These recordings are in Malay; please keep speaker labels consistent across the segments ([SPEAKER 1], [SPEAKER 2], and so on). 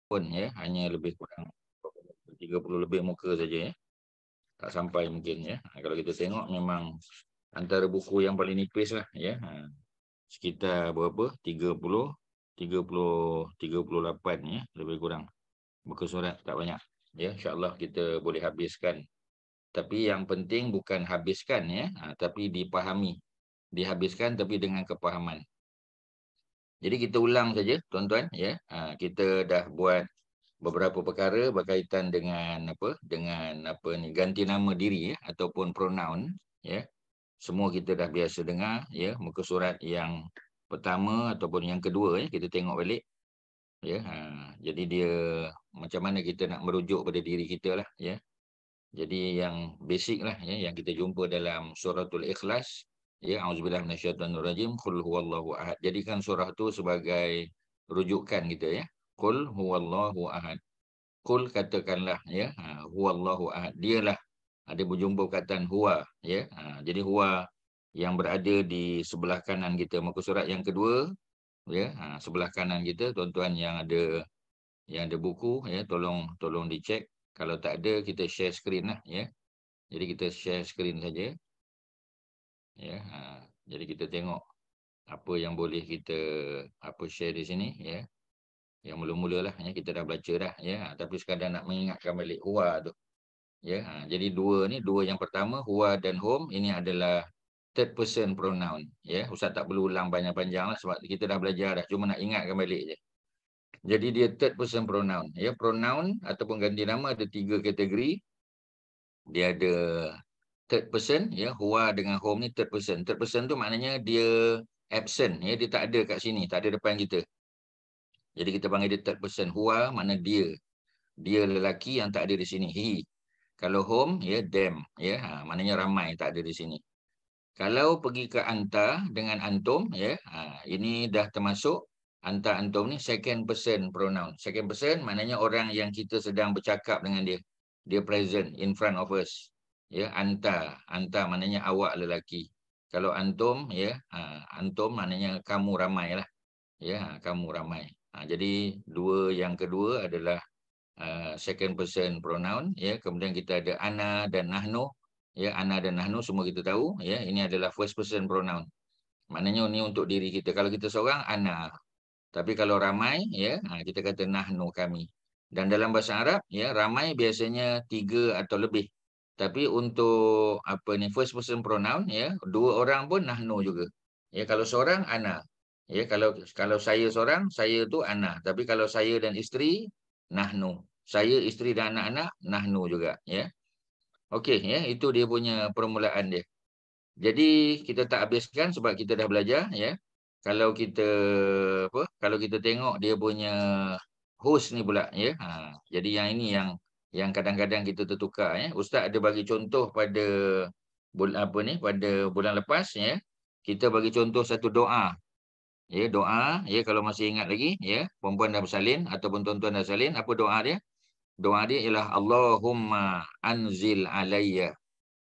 [SPEAKER 1] pun ya, hanya lebih kurang 30 lebih muka saja ya. Tak sampai mungkin ya. Kalau kita tengok memang antara buku yang paling nipis lah ya. Sekitar berapa? 38 ya, lebih kurang. Buku surat tak banyak. Ya, insya-Allah kita boleh habiskan. Tapi yang penting bukan habiskan ya, tapi dipahami. Dihabiskan tapi dengan kepahaman. Jadi kita ulang saja tuan-tuan ya. Kita dah buat beberapa perkara berkaitan dengan apa ni, ganti nama diri ya, ataupun pronoun ya. Semua kita dah biasa dengar ya, muka surat yang pertama ataupun yang kedua ya, kita tengok balik ya. Jadi dia macam mana kita nak merujuk pada diri kita lah ya. Jadi yang basic lah ya, yang kita jumpa dalam suratul Ikhlas ya, auzubillahi minasyaitonirrajim, qul huwallahu ahad. Jadikan surah tu sebagai rujukan kita ya. Qul huwallahu ahad. Qul katakanlah ya, huwallahu ahad. Dialah, ada berjumpa perkataan huwa ya. Jadi huwa yang berada di sebelah kanan kita, muka surat yang kedua ya, sebelah kanan kita. Tuan-tuan yang ada buku ya, tolong dicek. Kalau tak ada, kita share screen lah ya. Jadi kita share screen saja ya. Jadi kita tengok apa yang boleh kita share di sini ya. Yang mula-mula lah ya, kita dah baca dah ya, tapi sekadar nak mengingatkan balik huwa tu ya. Jadi dua yang pertama, huwa dan hum, ini adalah third person pronoun ya. Ustaz tak perlu ulang panjang-panjang lah sebab kita dah belajar dah, cuma nak ingatkan balik je. Jadi dia third person pronoun ya. Pronoun ataupun ganti nama ada 3 kategori. Dia ada third person ya, huwa dengan hum ni third person. Third person tu maknanya dia absent ya, dia tak ada kat sini, tak ada depan kita. Jadi kita panggil dia third person. Huwa makna dia. Dia lelaki yang tak ada di sini, he. Kalau hum ya, them ya, maknanya ramai tak ada di sini. Kalau pergi ke anta dengan antum ya, ini dah termasuk anta antum ni second person pronoun. Second person maknanya orang yang kita sedang bercakap dengan dia. Dia present in front of us. Ya, anta maknanya awak lelaki. Kalau antum ya, antum maknanya kamu ramai lah. Ya, kamu ramai. Jadi yang kedua adalah second person pronoun ya. Kemudian kita ada ana dan nahnu ya. Ana dan nahnu semua kita tahu ya, ini adalah first person pronoun. Maknanya ini untuk diri kita. Kalau kita seorang, ana. Tapi kalau ramai ya, kita kata nahnu, kami. Dan dalam bahasa Arab ya, ramai biasanya 3 atau lebih. Tapi untuk first person pronoun ya, 2 orang pun nahnu juga. Ya, kalau seorang ana. Ya, kalau saya seorang, saya tu ana. Tapi kalau saya dan isteri, nahnu. Saya, isteri dan anak-anak, nahnu juga ya. Okey ya, itu dia punya permulaan dia. Jadi kita tak habiskan sebab kita dah belajar ya. Kalau kita tengok dia punya host ni pula ya. Jadi yang ini yang kadang-kadang kita tertukar ya. Ustaz ada bagi contoh pada pada bulan lepas ya. Kita bagi contoh satu doa. Ya, doa ya, kalau masih ingat lagi ya, perempuan dah bersalin ataupun tuan-tuan dah salin, apa doa dia? Doa dia ialah Allahumma anzil alayya.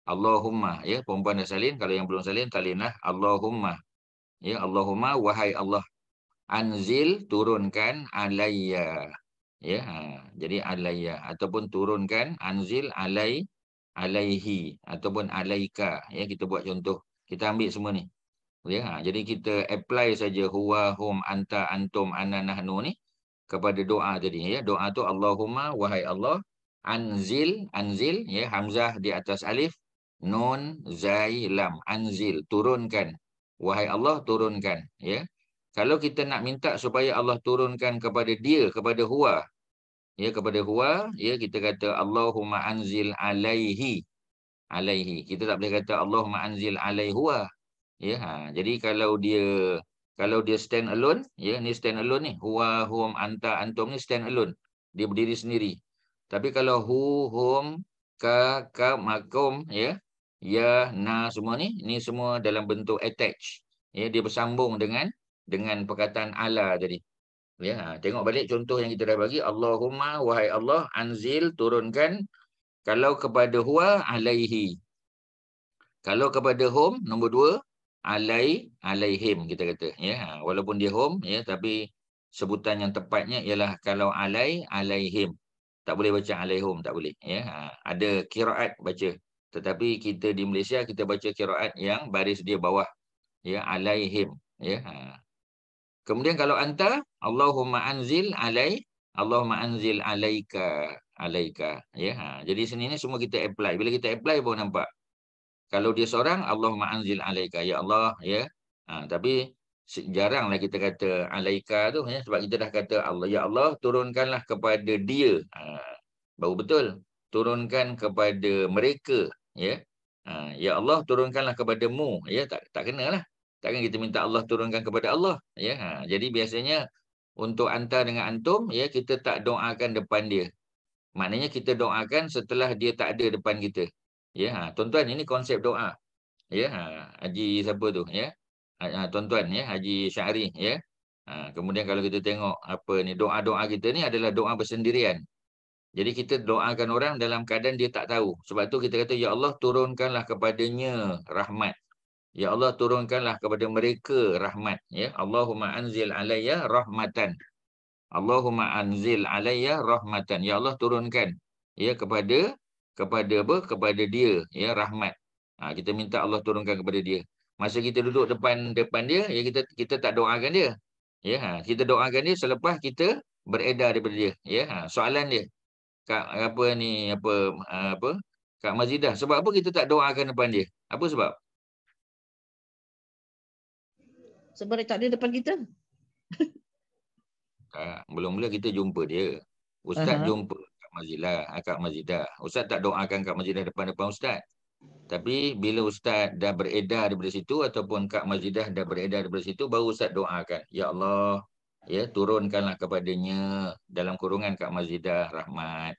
[SPEAKER 1] Allahumma ya, perempuan dah salin, kalau yang belum salin talinlah Allahumma. Ya, Allahumma, wahai Allah, anzil, turunkan, alayya. Ya, jadi alayya ataupun turunkan, anzil alaihi ataupun alaika ya, kita buat contoh. Kita ambil semua ni. Ya, jadi kita apply saja huwa, hum, anta, antum, ana, nahnu ni kepada doa tadi ya. Doa tu Allahumma, wahai Allah, anzil ya, hamzah di atas alif, nun, zai, lam, anzil, turunkan. Wahai Allah, turunkan ya. Kalau kita nak minta supaya Allah turunkan kepada dia, kepada huwa ya, kita kata Allahumma anzil alaihi. Kita tak boleh kata Allahumma anzil alaihuwa. Ya, jadi kalau dia stand alone, ya, ni stand alone ni, huwa, hum, anta, antum ni stand alone. Dia berdiri sendiri. Tapi kalau hu, hum, ka, makum, ya, na, semua ni semua dalam bentuk attach. Ya, dia bersambung dengan perkataan ala tadi. Ya, tengok balik contoh yang kita dah bagi. Allahumma, wahai Allah, anzil, turunkan. Kalau kepada huwa, alaihi. Kalau kepada hum, nombor 2, alaihim kita kata ya. Walaupun dia hum ya, tapi sebutan yang tepatnya ialah kalau alaihim. Tak boleh baca alaihum, tak boleh. Ya. Ada qiraat baca. Tetapi kita di Malaysia, kita baca qiraat yang baris dia bawah. Ya, alaihim. Ya. Kemudian kalau anta, Allahumma anzil Allahumma anzil alaika. Ya. Jadi sini ni semua kita apply. Bila kita apply baru nampak. Kalau dia seorang, Allahumma anzil alaika. Ya Allah. Ya. Tapi jaranglah kita kata alaika tu, ya, sebab kita dah kata Allah, ya Allah turunkanlah kepada dia, baru betul. Turunkan kepada mereka, ya. Ya Allah turunkanlah kepadamu, ya, tak kenalah. Takkan kita minta Allah turunkan kepada Allah, ya. Jadi biasanya untuk anta dengan antum, ya, kita tak doakan depan dia. Maknanya kita doakan setelah dia tak ada depan kita. Ya, tuan-tuan, ini konsep doa. Ya, Haji siapa tu, ya? Tuan-tuan, ya, Haji Syahri, ya. Kemudian kalau kita tengok apa ni, doa-doa kita ni adalah doa bersendirian. Jadi kita doakan orang dalam keadaan dia tak tahu. Sebab tu kita kata, ya Allah turunkanlah kepadanya rahmat. Ya Allah turunkanlah kepada mereka rahmat, ya. Allahumma anzil alayya rahmatan. Allahumma anzil alayya rahmatan. Ya Allah turunkan, ya, kepada apa? Kepada dia, ya, rahmat. Kita minta Allah turunkan kepada dia. Masa kita duduk depan dia, ya, kita tak doakan dia. Ya, kita doakan dia selepas kita beredar daripada dia. Ya, soalan dia, Kak apa ni, apa Kak Mazidah, sebab apa kita tak doakan depan dia? Apa sebab?
[SPEAKER 2] Sebab dia tak ada depan kita.
[SPEAKER 1] Mula-mula kita jumpa dia. Ustaz jumpa Kak Mazidah. Ustaz tak doakan Kak Mazidah depan-depan Ustaz. Tapi bila Ustaz dah beredar daripada situ ataupun Kak Mazidah dah beredar daripada situ, baru Ustaz doakan. Ya Allah, ya, turunkanlah kepadanya dalam kurungan Kak Mazidah rahmat.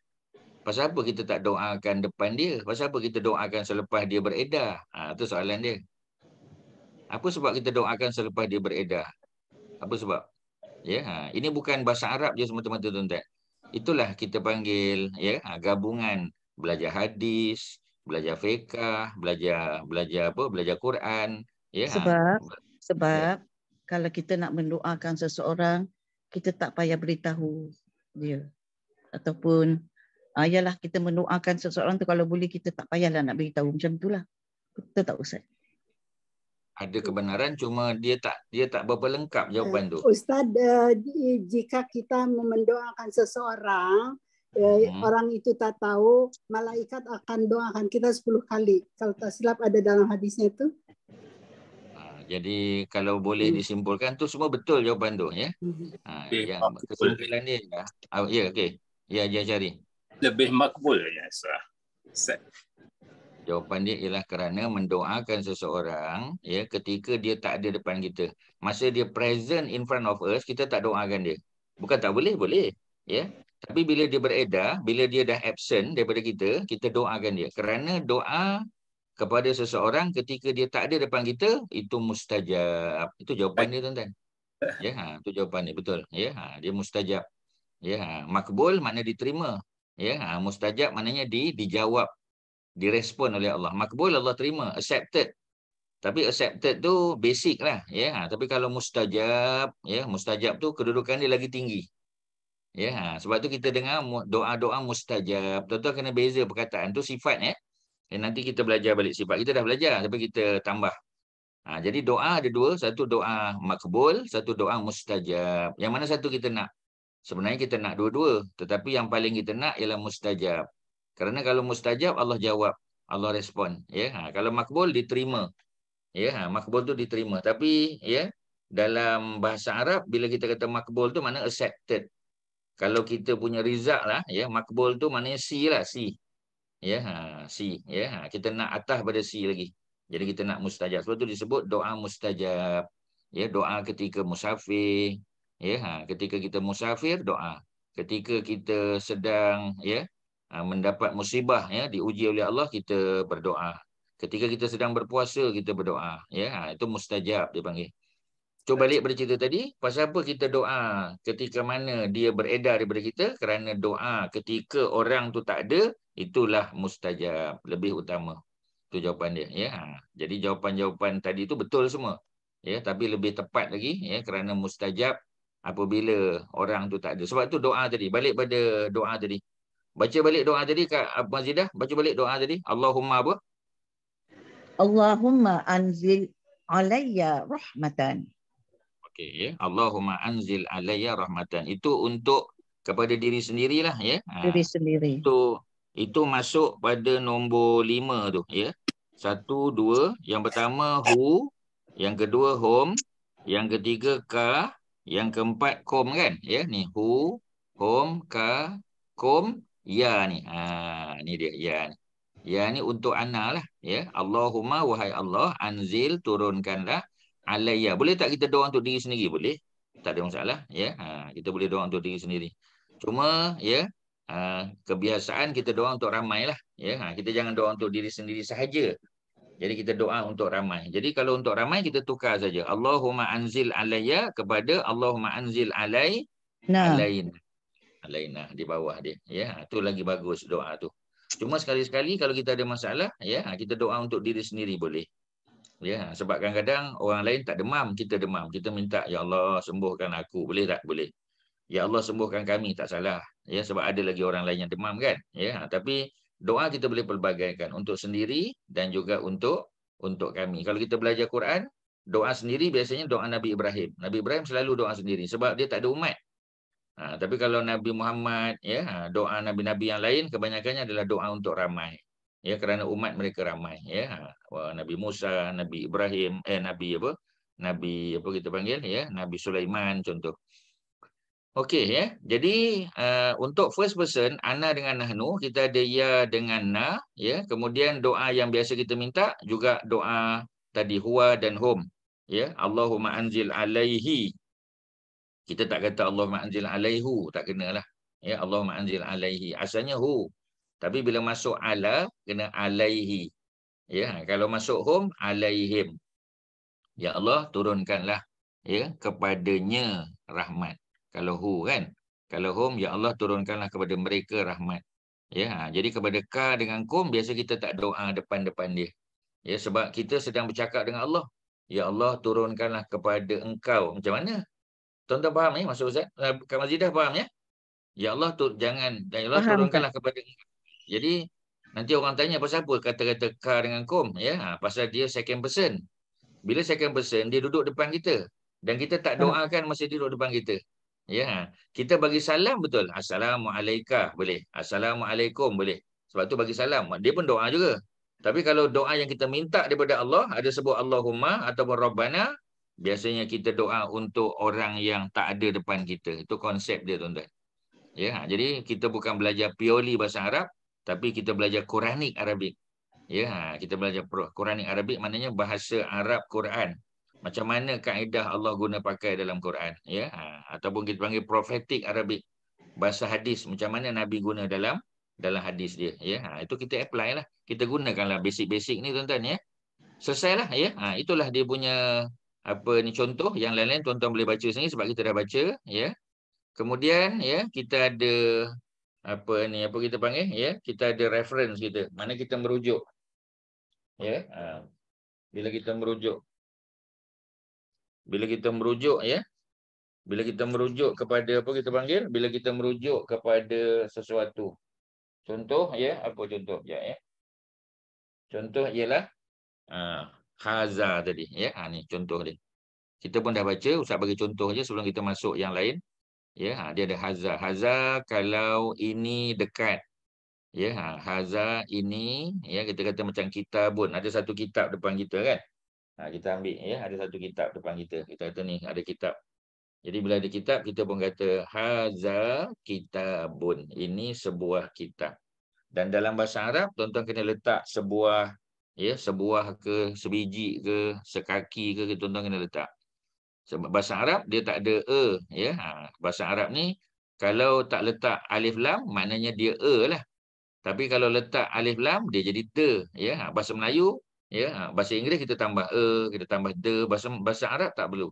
[SPEAKER 1] Pasal apa kita tak doakan depan dia? Pasal apa kita doakan selepas dia beredar? Itu soalan dia. Apa sebab kita doakan selepas dia beredar? Apa sebab? Ya, ini bukan bahasa Arab je semata-mata, tuan-tuan. Itulah kita panggil, ya, gabungan belajar hadis, belajar fiqh, belajar apa? Belajar Quran, ya.
[SPEAKER 2] Sebab kalau kita nak mendoakan seseorang, kita tak payah beritahu dia. Ataupun yalah, kita mendoakan seseorang tu kalau boleh kita tak payahlah nak beritahu, macam itulah. Betul tak Ustaz?
[SPEAKER 1] Ada kebenaran, cuma dia tak berapa lengkap jawapan tu.
[SPEAKER 3] Ustaz, jika kita mendoakan seseorang, orang itu tak tahu, malaikat akan doakan kita 10 kali. Kalau tak silap ada dalam hadisnya itu.
[SPEAKER 1] Jadi kalau boleh disimpulkan tu semua betul jawapan tu, ya. Yang kesimpulan dia, ya, okey. Ya, dia cari.
[SPEAKER 4] Lebih makbul, ya, Ustaz.
[SPEAKER 1] Jawapan dia ialah kerana mendoakan seseorang, ya, ketika dia tak ada depan kita. Masa dia present in front of us, kita tak doakan dia. Bukan tak boleh, boleh. Ya. Tapi bila dia beredar, bila dia dah absent daripada kita, kita doakan dia. Kerana doa kepada seseorang ketika dia tak ada depan kita, itu mustajab. Itu jawapan dia, tuan-tuan. Ya, itu jawapan dia, betul. Ya, dia mustajab. Ya, makbul makna diterima. Ya, mustajab maknanya dijawab, direspon oleh Allah. Makbul Allah terima, accepted. Tapi accepted tu basic lah, ya. Tapi kalau mustajab, ya, mustajab tu kedudukan dia lagi tinggi. Ya, sebab tu kita dengar doa-doa mustajab. Tuan-tuan kena beza perkataan tu sifat, ya. Nanti kita belajar balik sifat. Kita dah belajar tapi kita tambah. Jadi doa ada dua, satu doa makbul, satu doa mustajab. Yang mana satu kita nak? Sebenarnya kita nak dua-dua, tetapi yang paling kita nak ialah mustajab. Kerana kalau mustajab Allah jawab, Allah respon, ya. Kalau makbul diterima. Ya, makbul tu diterima. Tapi, ya, dalam bahasa Arab bila kita kata makbul tu makna accepted. Kalau kita punya rizak lah, ya, makbul tu maknanya C lah, C. Ya, C, ya. Kita nak atas pada C lagi. Jadi kita nak mustajab. Sebab tu disebut doa mustajab. Ya, doa ketika musafir, ya, ketika kita musafir doa. Ketika kita sedang, ya, mendapat musibah, ya, diuji oleh Allah, kita berdoa. Ketika kita sedang berpuasa, kita berdoa, ya. Itu mustajab dia panggil. Cuba balik pada cerita tadi, pasal apa kita doa ketika mana dia beredar daripada kita? Kerana doa ketika orang tu tak ada, itulah mustajab, lebih utama. Itu jawapan dia, ya. Jadi jawapan-jawapan tadi tu betul semua. Ya, tapi lebih tepat lagi, ya, kerana mustajab apabila orang tu tak ada. Sebab tu doa tadi, balik pada doa tadi. Baca balik doa tadi Kak Mazidah, baca balik doa tadi. Allahumma apa?
[SPEAKER 2] Allahumma anzil alayya rahmatan.
[SPEAKER 1] Okey ya. Allahumma anzil alayya rahmatan. Itu untuk kepada diri sendirilah ya.
[SPEAKER 2] Diri sendiri.
[SPEAKER 1] Itu masuk pada nombor 5 tu ya. 1 2, yang pertama hu, yang kedua hum, yang ketiga ka, yang keempat kom kan? Ya ni hu, hum, ka, kom, ya ni. Ni dia ya ni. Ya ni untuk ana lah ya. Allahumma wahai Allah anzil turunkanlah alayya. Boleh tak kita doa untuk diri sendiri? Boleh. Tak ada masalah ya. Kita boleh doa untuk diri sendiri. Cuma ya kebiasaan kita doa untuk ramai lah ya. Kita jangan doa untuk diri sendiri sahaja. Jadi kita doa untuk ramai. Jadi kalau untuk ramai kita tukar saja. Allahumma anzil alayya kepada Allahumma anzil alaina di bawah dia ya. Itu lagi bagus doa tu. Cuma sekali-sekali kalau kita ada masalah ya, kita doa untuk diri sendiri boleh. Ya, sebab kadang-kadang orang lain tak demam, kita demam. Kita minta ya Allah sembuhkan aku. Boleh tak? Boleh. Ya Allah sembuhkan kami, tak salah. Ya, sebab ada lagi orang lain yang demam kan? Ya, tapi doa kita boleh pelbagaikan untuk sendiri dan juga untuk kami. Kalau kita belajar Quran, doa sendiri biasanya doa Nabi Ibrahim. Nabi Ibrahim selalu doa sendiri sebab dia tak ada umat. Tapi kalau Nabi Muhammad, ya, doa nabi-nabi yang lain kebanyakannya adalah doa untuk ramai. Ya, kerana umat mereka ramai. Ya, Nabi Musa, Nabi Ibrahim, Nabi apa? Nabi apa kita panggil? Ya, Nabi Sulaiman contoh. Okey ya. Jadi untuk first person ana dengan nahnu, kita ada ya dengan na ya. Kemudian doa yang biasa kita minta juga doa tadi huwa dan hum ya. Allahumma anzil alaihi. Kita tak kata Allahumma anzil alaihu, tak kenalah. Ya, Allahumma anzil alaihi. Asalnya hu. Tapi bila masuk ala kena alaihi. Ya, kalau masuk hum alaihim. Ya Allah turunkanlah ya kepadanya rahmat. Kalau hu kan. Kalau hum ya Allah turunkanlah kepada mereka rahmat. Ya, jadi kepada ka dengan kum biasa kita tak doa depan-depan dia. Ya, sebab kita sedang bercakap dengan Allah. Ya Allah turunkanlah kepada engkau. Macam mana? Tuan-tuan faham ya maksud Ustaz? Kak Mazidah faham ya? Ya Allah jangan ya Allah turunkanlah kepada engkau. Jadi nanti orang tanya pasal apa kata-kata ka dengan kum ya? Pasal dia second person. Bila second person dia duduk depan kita dan kita tak doakan masa dia duduk depan kita. Ya, kita bagi salam betul. Assalamualaikum boleh. Assalamualaikum boleh. Sebab tu bagi salam. Dia pun doa juga. Tapi kalau doa yang kita minta daripada Allah ada sebut Allahumma ataupun Rabbana, biasanya kita doa untuk orang yang tak ada depan kita. Itu konsep dia tuan-tuan. Ya, jadi kita bukan belajar purely bahasa Arab, tapi kita belajar Quranic Arabic. Ya, kita belajar Quranic Arabic maknanya bahasa Arab Quran. Macam mana kaedah Allah guna pakai dalam Quran, ya, ataupun kita panggil prophetic Arabic, bahasa hadis, macam mana Nabi guna dalam hadis dia, ya. Itu kita apply lah, kita gunakanlah basic-basic ni tuan-tuan ya. Selesailah ya. Itulah dia punya apa ni contoh. Yang lain-lain tuan-tuan boleh baca sendiri sebab kita dah baca ya. Kemudian ya kita ada apa ni apa kita panggil ya, kita ada reference kita, mana kita merujuk ya. Bila kita merujuk ya, bila kita merujuk kepada apa kita panggil, bila kita merujuk kepada sesuatu. Contoh ya, apa contoh ya. Contoh ialah haza tadi ya. Ni contoh dia. Kita pun dah baca, Ustaz bagi contoh je sebelum kita masuk yang lain. Ya, dia ada haza. Haza kalau ini dekat. Ya, haza ini ya, kita kata macam kitabun, ada satu kitab depan kita kan. Kita ambil ya, ada satu kitab depan kita. Kita kata ni ada kitab. Jadi bila ada kitab kita pun kata haza kitabun. Ini sebuah kitab. Dan dalam bahasa Arab tuan-tuan kena letak sebuah ya, sebuah ke, sebiji ke, sekaki ke, tuan-tuan kena letak. Sebab bahasa Arab dia tak ada ya. Bahasa Arab ni kalau tak letak alif lam maknanya dia lah. Tapi kalau letak alif lam dia jadi te ya. Bahasa Melayu ya, bahasa Inggeris kita tambah kita tambah the, bahasa Arab tak perlu.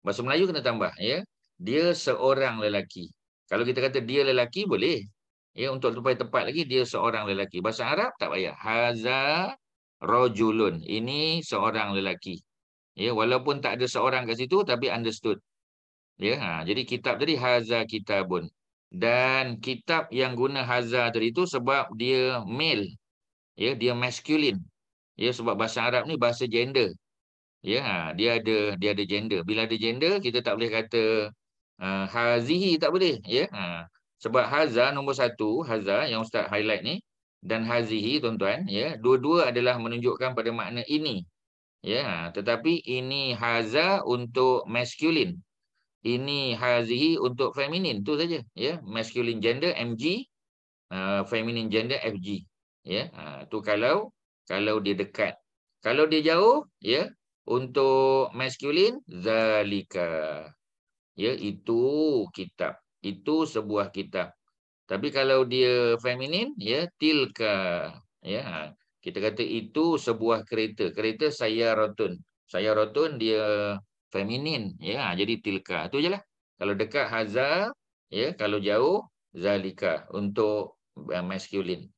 [SPEAKER 1] Bahasa Melayu kena tambah ya. Dia seorang lelaki. Kalau kita kata dia lelaki boleh. Ya, untuk supaya tepat lagi dia seorang lelaki. Bahasa Arab tak payah. Haza rajulun. Ini seorang lelaki. Ya, walaupun tak ada seorang kat situ tapi understood. Ya, jadi kitab tadi haza kitabun. Dan kitab yang guna haza tadi itu sebab dia male. Ya, dia masculine. Ya, sebab bahasa Arab ni bahasa gender. Ya, dia ada gender. Bila ada gender, kita tak boleh kata hazihi, tak boleh. Ya, sebab haza nombor satu, haza yang Ustaz highlight ni, dan hazihi tuan-tuan, ya, dua-dua adalah menunjukkan pada makna ini. Ya, tetapi ini haza untuk masculine. Ini hazihi untuk feminin, tu saja. Ya, masculine gender MG, feminine gender FG. Ya, tu kalau dia dekat. Kalau dia jauh, ya, untuk masculine zalika. Ya, itu kitab. Itu sebuah kitab. Tapi kalau dia feminin, ya, tilka. Ya, kita kata itu sebuah kereta. Kereta sayaratun. Sayaratun dia feminin. Ya, jadi tilka. Itu je lah. Kalau dekat haza, ya, kalau jauh zalika untuk masculine.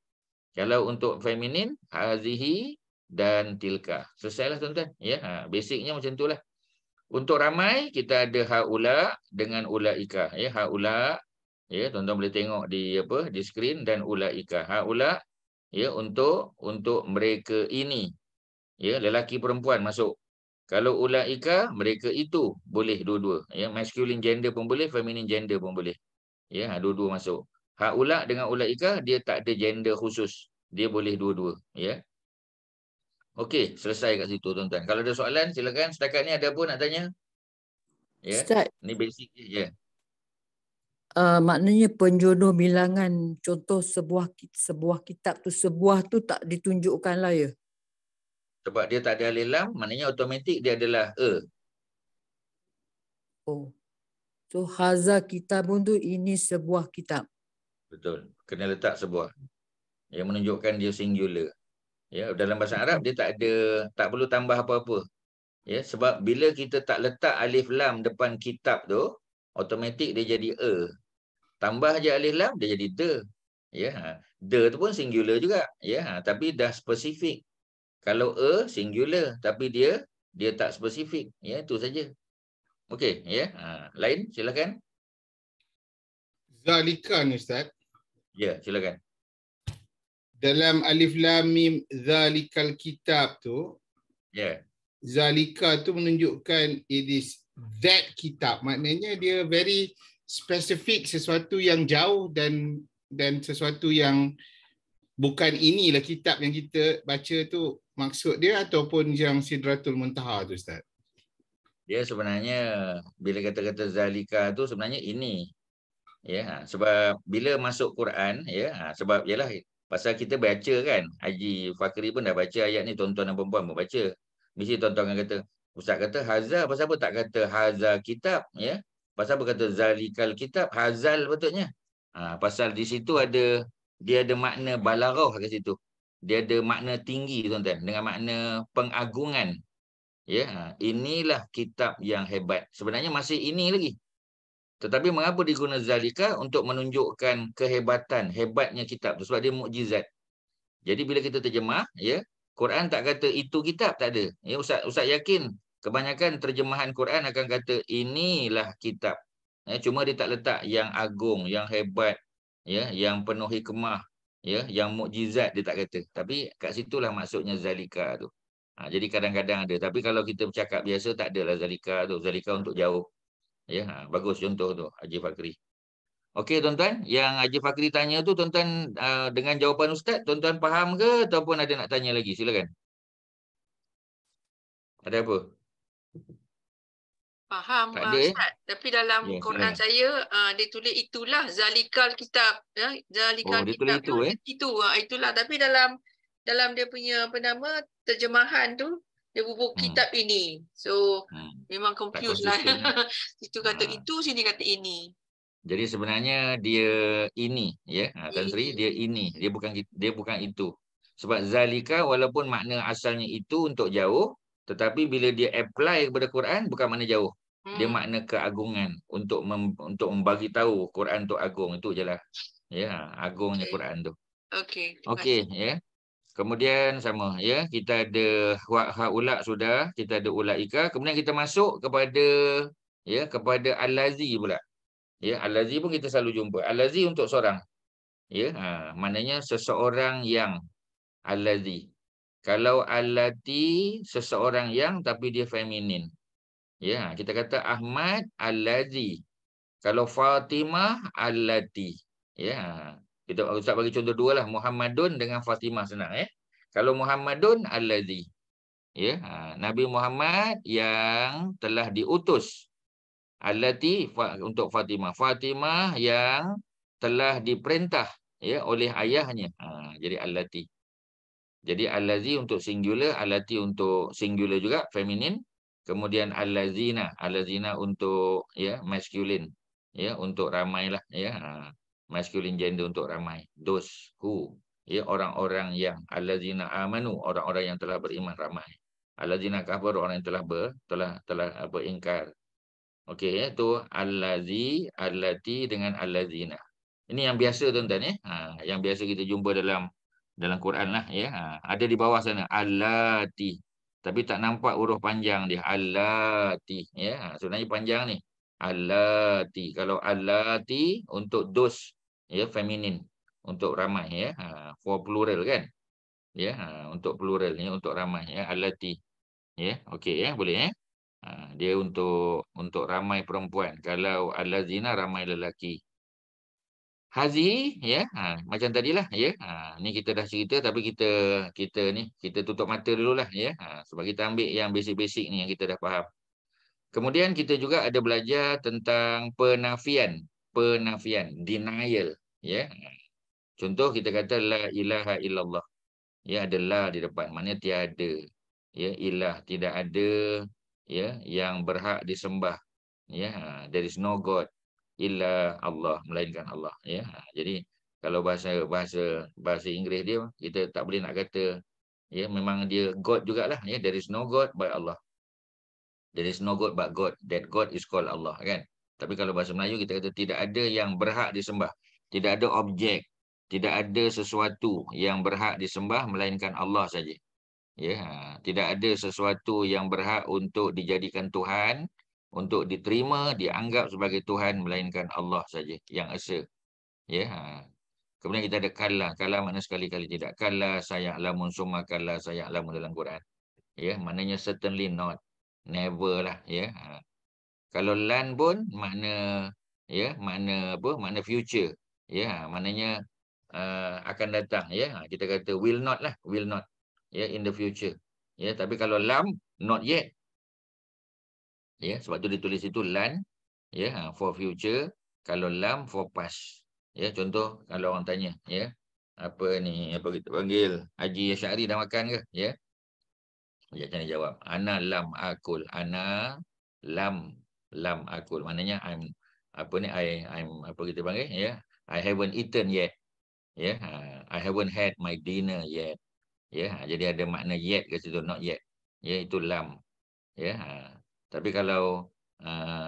[SPEAKER 1] Kalau untuk feminin, hazihi dan tilka. Selesailah tuan-tuan. Ya, basicnya macam itulah. Untuk ramai kita ada haula dengan ulaika. Ya, haula, ya, tuan-tuan boleh tengok di di skrin, dan ulaika. Haula, ya, untuk mereka ini. Ya, lelaki perempuan masuk. Kalau ulaika, mereka itu boleh dua-dua. Ya, masculine gender pun boleh, feminine gender pun boleh. Ya, dua-dua masuk. Haula dengan ulaika dia tak ada gender khusus. Dia boleh dua-dua, ya. Okey, selesai kat situ tuan-tuan. Kalau ada soalan silakan. Setakat ni ada apa nak tanya? Ya.
[SPEAKER 5] Ustaz,
[SPEAKER 1] Ni basic je, ya.
[SPEAKER 5] maknanya penjodoh bilangan contoh sebuah kitab tu, sebuah tu tak ditunjukkan lah ya.
[SPEAKER 1] Sebab dia tak ada alif lam, maknanya automatik dia adalah
[SPEAKER 5] Oh. So haza kitabun tu ini sebuah kitab.
[SPEAKER 1] Betul. Kena letak sebuah. Yang menunjukkan dia singular. Ya, dalam bahasa Arab dia tak perlu tambah apa-apa. Ya, sebab bila kita tak letak alif lam depan kitab tu, automatik dia jadi Tambah je alif lam dia jadi the. Ya, the tu pun singular juga. Ya, tapi dah spesifik. Kalau singular tapi dia tak spesifik. Ya, itu saja. Okey, ya. Lain silakan.
[SPEAKER 6] Zalika ni Ustaz.
[SPEAKER 1] Ya, silakan.
[SPEAKER 6] Dalam alif lam mim zalikal kitab tu,
[SPEAKER 1] Ya.
[SPEAKER 6] zalika tu menunjukkan it is that kitab. Maknanya dia very specific, sesuatu yang jauh dan sesuatu yang bukan inilah kitab yang kita baca tu maksud dia, ataupun yang Sidratul Muntaha tu Ustaz.
[SPEAKER 1] Dia sebenarnya bila kata-kata zalika tu sebenarnya ini. Ya, sebab bila masuk Quran, ya, sebab yalah pasal kita baca kan. Haji Fakri pun dah baca ayat ni, tuan-tuan dan puan-puan pun baca. Mesti tuan-tuan akan kata, ustaz kata haza, pasal apa tak kata haza kitab, ya? Pasal apa kata zalikal kitab, hazal betulnya. Pasal di situ dia ada makna balaghah kat situ. Dia ada makna tinggi tuan-tuan, dengan makna pengagungan. Ya, inilah kitab yang hebat. Sebenarnya masih ini lagi. Tetapi mengapa diguna zalika? Untuk menunjukkan kehebatan, hebatnya kitab tu. Sebab dia mukjizat. Jadi bila kita terjemah, ya, Quran tak kata itu kitab, tak ada. Ya, Ustaz yakin kebanyakan terjemahan Quran akan kata inilah kitab. Ya, cuma dia tak letak yang agung, yang hebat, ya, yang penuh hikmah, ya, yang mukjizat dia tak kata. Tapi kat situlah maksudnya zalika tu. Jadi kadang-kadang ada. Tapi kalau kita bercakap biasa tak adalah zalika tu. Zalika untuk jauh. Ya, bagus contoh tu Haji Fakri. Okey tuan-tuan, yang Haji Fakri tanya tu tuan-tuan dengan jawapan ustaz, tuan-tuan faham ke ataupun ada nak tanya lagi? Silakan. Ada apa?
[SPEAKER 7] Faham Ustaz. Tapi dalam Quran saya dia tulis itulah zalikal kitab, ya. Zalikal kitab tu itulah. Tapi dalam dia punya terjemahan tu dia bubuh kitab ini. So memang confused lah. Situ kata itu, sini kata ini.
[SPEAKER 1] Jadi sebenarnya dia ini, ya, Tan Sri, dia ini, dia bukan itu. Sebab zalika walaupun makna asalnya itu untuk jauh, tetapi bila dia apply kepada Quran bukan makna jauh. Dia makna keagungan untuk membagi tahu Quran tu agung, itu jelah. Ya, agungnya Quran tu. Okey, ya. Kemudian sama, ya, kita ada haula sudah, kita ada ulaika, kemudian kita masuk kepada ya, kepada allazi pula. Ya, allazi pun kita selalu jumpa. Allazi untuk seorang. Ya, maknanya seseorang yang. Allazi. Kalau allati seseorang yang tapi dia feminin. Ya, kita kata Ahmad allazi. Kalau Fatimah allati. Ya. Kita Ustaz bagi contoh dua lah, Muhammadun dengan Fatimah senang Kalau Muhammadun allazi. Ya, Nabi Muhammad yang telah diutus. Allati untuk Fatimah. Fatimah yang telah diperintah ya oleh ayahnya. Jadi allati. Jadi allazi untuk singular, allati untuk singular juga feminin. Kemudian allazina, allazina untuk ya masculine. Ya, untuk ramai lah ya. Masculine gender untuk ramai. Those who, ya, orang-orang yang allazina amanu, orang-orang yang telah beriman ramai. Allazina kafir, orang yang telah ingkar. Okey, itu allazi, allati dengan allazina. Ini yang biasa tuan-tuan yang biasa kita jumpa dalam Quran lah ya. Ada di bawah sana allati. Tapi tak nampak huruf panjang dia, allati ya. Sebenarnya panjang ni. Allati. Kalau allati untuk those ya, feminin, untuk ramai ya. For plural kan. Ya, untuk plural ni, untuk ramai ya, allati. Ya, okey ya, boleh dia untuk ramai perempuan. Kalau allazina ramai lelaki. Hazi ya, macam tadilah ya. Ni kita dah cerita tapi kita tutup mata dululah ya. Sebab kita ambil yang basic-basic ni yang kita dah faham. Kemudian kita juga ada belajar tentang penafian, denial ya. Contoh kita kata la ilaha illallah. Ya, ada la di depan, maknanya tiada. Ya, ilah, tidak ada ya yang berhak disembah. Ya, there is no god illa Allah, melainkan Allah ya. Jadi kalau bahasa Inggeris dia, kita tak boleh nak kata ya, memang dia god jugalah ya. There is no god but Allah. There is no god but God. That God is called Allah kan. Tapi kalau bahasa Melayu kita kata tidak ada yang berhak disembah. Tidak ada objek, tidak ada sesuatu yang berhak disembah melainkan Allah saja. Ya, tidak ada sesuatu yang berhak untuk dijadikan Tuhan, untuk diterima, dianggap sebagai Tuhan melainkan Allah saja yang esa. Ya. Kemudian kita ada kalla makna sekali-kali tidak. Kalla saya'lamun summa kalla saya'lamun dalam Quran. Ya, maknanya certainly not. Never lah ya. Kalau lan pun makna ya, makna apa? Makna future. Ya, maknanya akan datang ya. Kita kata will not lah, will not. Ya, in the future. Ya, tapi kalau lam not yet. Ya, sebab tu ditulis itu lan ya, for future. Kalau lam for past. Ya, contoh kalau orang tanya ya, apa ni, apa kita panggil, Haji Asy'ari dah makan ke? Ya. Ya, jangan jawab. Ana lam akul. Ana lam akul. Maknanya I'm apa kita panggil ya? I haven't eaten yet. Ya, I haven't had my dinner yet. Ya, jadi ada makna yet kat situ, not yet. Ya, itu lam. Ya, tapi kalau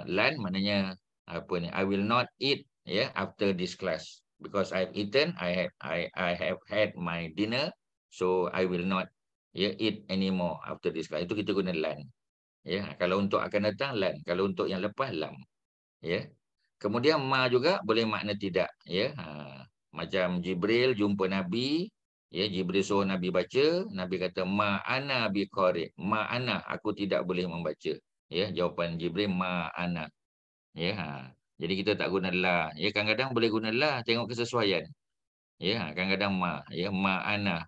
[SPEAKER 1] lan maknanya apa ni? I will not eat ya after this class because I've eaten, I have had my dinner, so I will not eat anymore after this class. Itu kita guna lan. Ya, kalau untuk akan datang lan, kalau untuk yang lepas lam. Ya. Kemudian ma juga boleh makna tidak ya. Macam Jibril jumpa Nabi, ya, Jibril suruh Nabi baca, Nabi kata ma ana biqari, ma ana, aku tidak boleh membaca. Ya, jawapan Jibril ma ana. Ya, jadi kita tak guna la. Ya, kadang-kadang boleh guna la, tengok kesesuaian. Ya, kadang-kadang ma, ya, ma ana.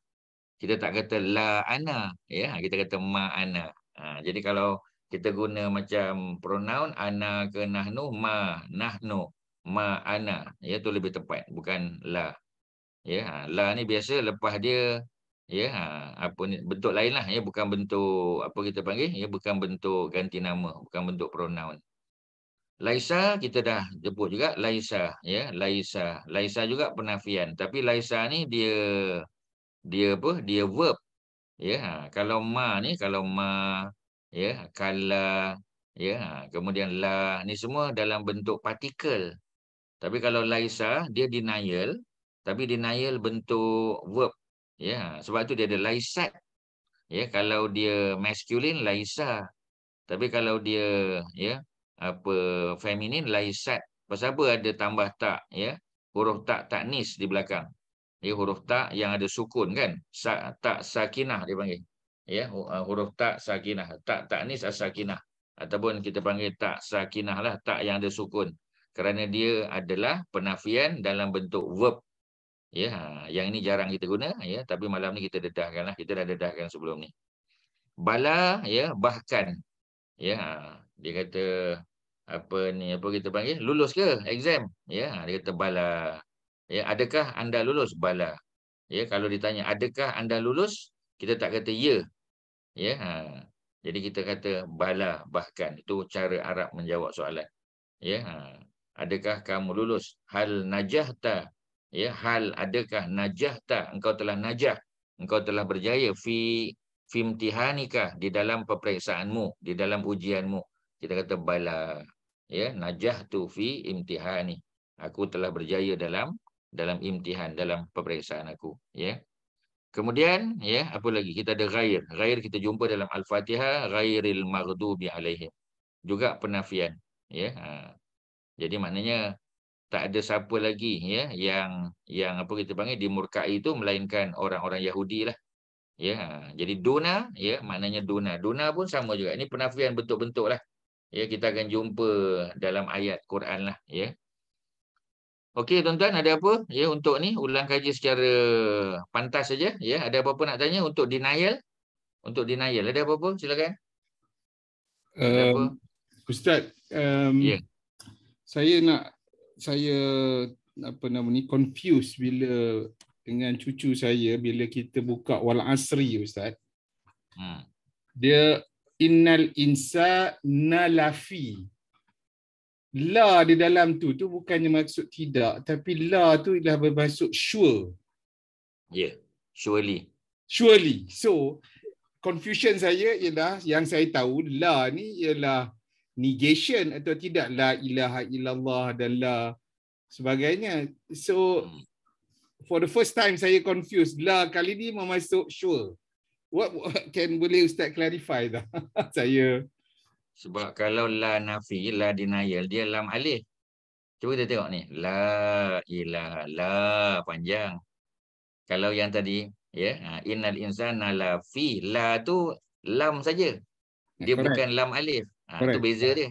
[SPEAKER 1] Kita tak kata la ana, ya, kita kata ma ana. Jadi kalau kita guna macam pronoun ana ke nahnu, ma nahnu, ma ana, ya, tu lebih tepat, bukan la. Ya, la ni biasa lepas dia ya, apa ni, bentuk lain lah ya, bukan bentuk apa kita panggil ya, bukan bentuk ganti nama, bukan bentuk pronoun. Laisa kita dah sebut juga laisa ya, laisa juga penafian, tapi laisa ni dia apa, dia verb ya. Kalau ma ni, kalau ma ya, kala ya, kemudian la ni semua dalam bentuk partikel. Tapi kalau laisa dia denial, tapi denial bentuk verb. Ya, sebab tu dia ada laisat. Ya, kalau dia masculine laisa. Tapi kalau dia ya feminin laisat. Pasal apa ada tambah tak, ya? Huruf tak taknis di belakang. Ya, huruf tak yang ada sukun kan? Tak sakinah dia panggil. Ya, huruf tak sakinah. Tak taknis as-sakinah. Ataupun kita panggil tak sakinah lah, tak yang ada sukun. Kerana dia adalah penafian dalam bentuk verb. Ya, yang ini jarang kita guna, ya, tapi malam ni kita dedahkanlah. Kita dah dedahkan sebelum ni. Bala, ya, bahkan. Ya, dia kata apa kita panggil? Lulus ke exam? Ya, dia kata bala. Ya, adakah anda lulus? Bala. Ya, kalau ditanya adakah anda lulus, kita tak kata ya. Ya, jadi kita kata bala, bahkan. Itu cara Arab menjawab soalan. Ya, adakah kamu lulus? Hal najahta. Ya, hal adakah najahta? Engkau telah najah. Engkau telah berjaya fi imtihanika, di dalam peperiksaanmu, di dalam ujianmu. Kita kata bala. Ya, najahtu fi imtihani. Aku telah berjaya dalam imtihan, dalam peperiksaan aku, ya. Kemudian, ya, apa lagi? Kita ada ghair. Ghair kita jumpa dalam Al-Fatihah, ghairil maghdubi alaihim. Juga penafian, ya. Jadi maknanya tak ada siapa lagi, ya, yang apa kita panggil dimurkai itu melainkan orang-orang Yahudi lah. Ya, jadi duna, ya, maknanya duna. Duna pun sama juga. Ini penafian bentuk-bentuk lah. Ya, kita akan jumpa dalam ayat Quran lah, ya. Okey tuan-tuan, ada apa? Ya, untuk ni ulang kaji secara pantas saja, ya. Ada apa-apa nak tanya untuk denial? Untuk denial ada apa-apa? Silakan. Ada apa?
[SPEAKER 6] Ustaz,
[SPEAKER 1] Ya.
[SPEAKER 6] saya confuse bila dengan cucu saya bila kita buka wal asri, Ustaz. Dia innal insana lafi. La di dalam tu bukannya maksud tidak, tapi la tu ialah bermaksud sure.
[SPEAKER 1] Ya, surely.
[SPEAKER 6] Surely. So, confusion saya ialah yang saya tahu la ni ialah negation atau tidak, la ilaha illallah dan la sebagainya. So, for the first time saya confused. La kali ni memasuk sure. What boleh Ustaz clarify dah? Saya
[SPEAKER 1] sebab kalau la nafi, la denial, dia lam alif. Cuba kita tengok ni. La ilaha, la panjang. Kalau yang tadi, ya, innal insana lafi, la tu lam saja. Dia bukan lam alif. Itu beza dia.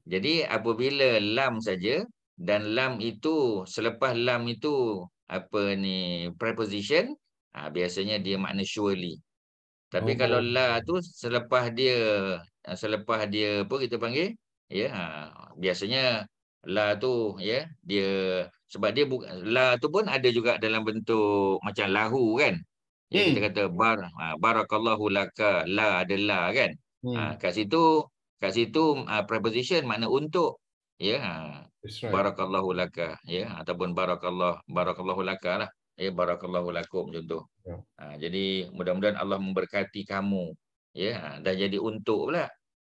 [SPEAKER 1] Jadi apabila lam saja dan lam itu selepas lam itu preposition, biasanya dia makna surely. Tapi kalau la tu selepas dia apa kita panggil, ya, biasanya la tu, ya, dia sebab dia la tu pun ada juga dalam bentuk macam lahu kan. Ya, kita kata barakallahu laka, la ada la kan. Kat situ preposition makna untuk, ya. Barakallahu laka, ya, ataupun barakallahu laka lah. Barakallahu lakum contoh. Jadi mudah-mudahan Allah memberkati kamu, ya, dah jadi untuk pula.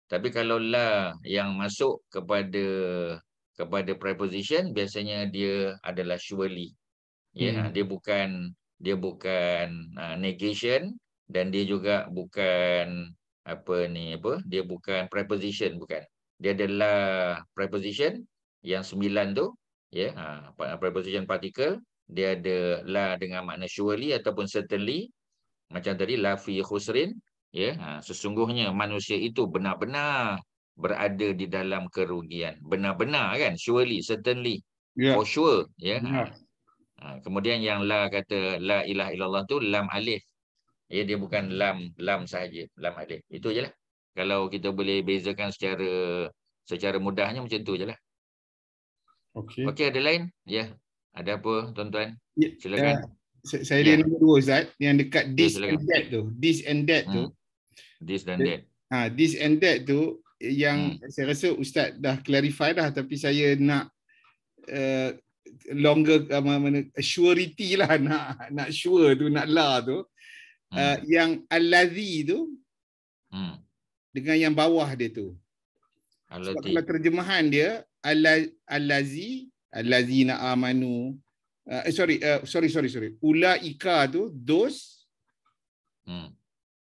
[SPEAKER 1] Tapi kalau la yang masuk kepada preposition, biasanya dia adalah surely, ya. Dia bukan negation, dan dia juga bukan dia bukan preposition, bukan. Dia adalah preposition yang 9 tu, ya, preposition particle. Dia ada la dengan makna surely ataupun certainly. Macam tadi, la fi khusrin, ya, sesungguhnya manusia itu benar-benar berada di dalam kerugian. Benar-benar kan, surely, certainly, for sure, ya. Kemudian yang la kata la ilaha illallah tu lam alif. Ya, dia bukan lam sahaja, lam alif. Itu je lah. Kalau kita boleh bezakan secara mudahnya macam tu je lah. Okey, ada lain? Ya. Ada apa tuan-tuan? Silakan.
[SPEAKER 6] Saya ada nombor 2 Ustaz, yang dekat this and that tu. This and that tu.
[SPEAKER 1] This and that.
[SPEAKER 6] This and that tu yang saya rasa Ustaz dah clarify dah, tapi saya nak longer surety lah, nak sure tu, nak la tu. Yang allazi tu dengan yang bawah dia tu. Sebab kalau terjemahan dia allazi allazina amanu, sorry ulaika tu those,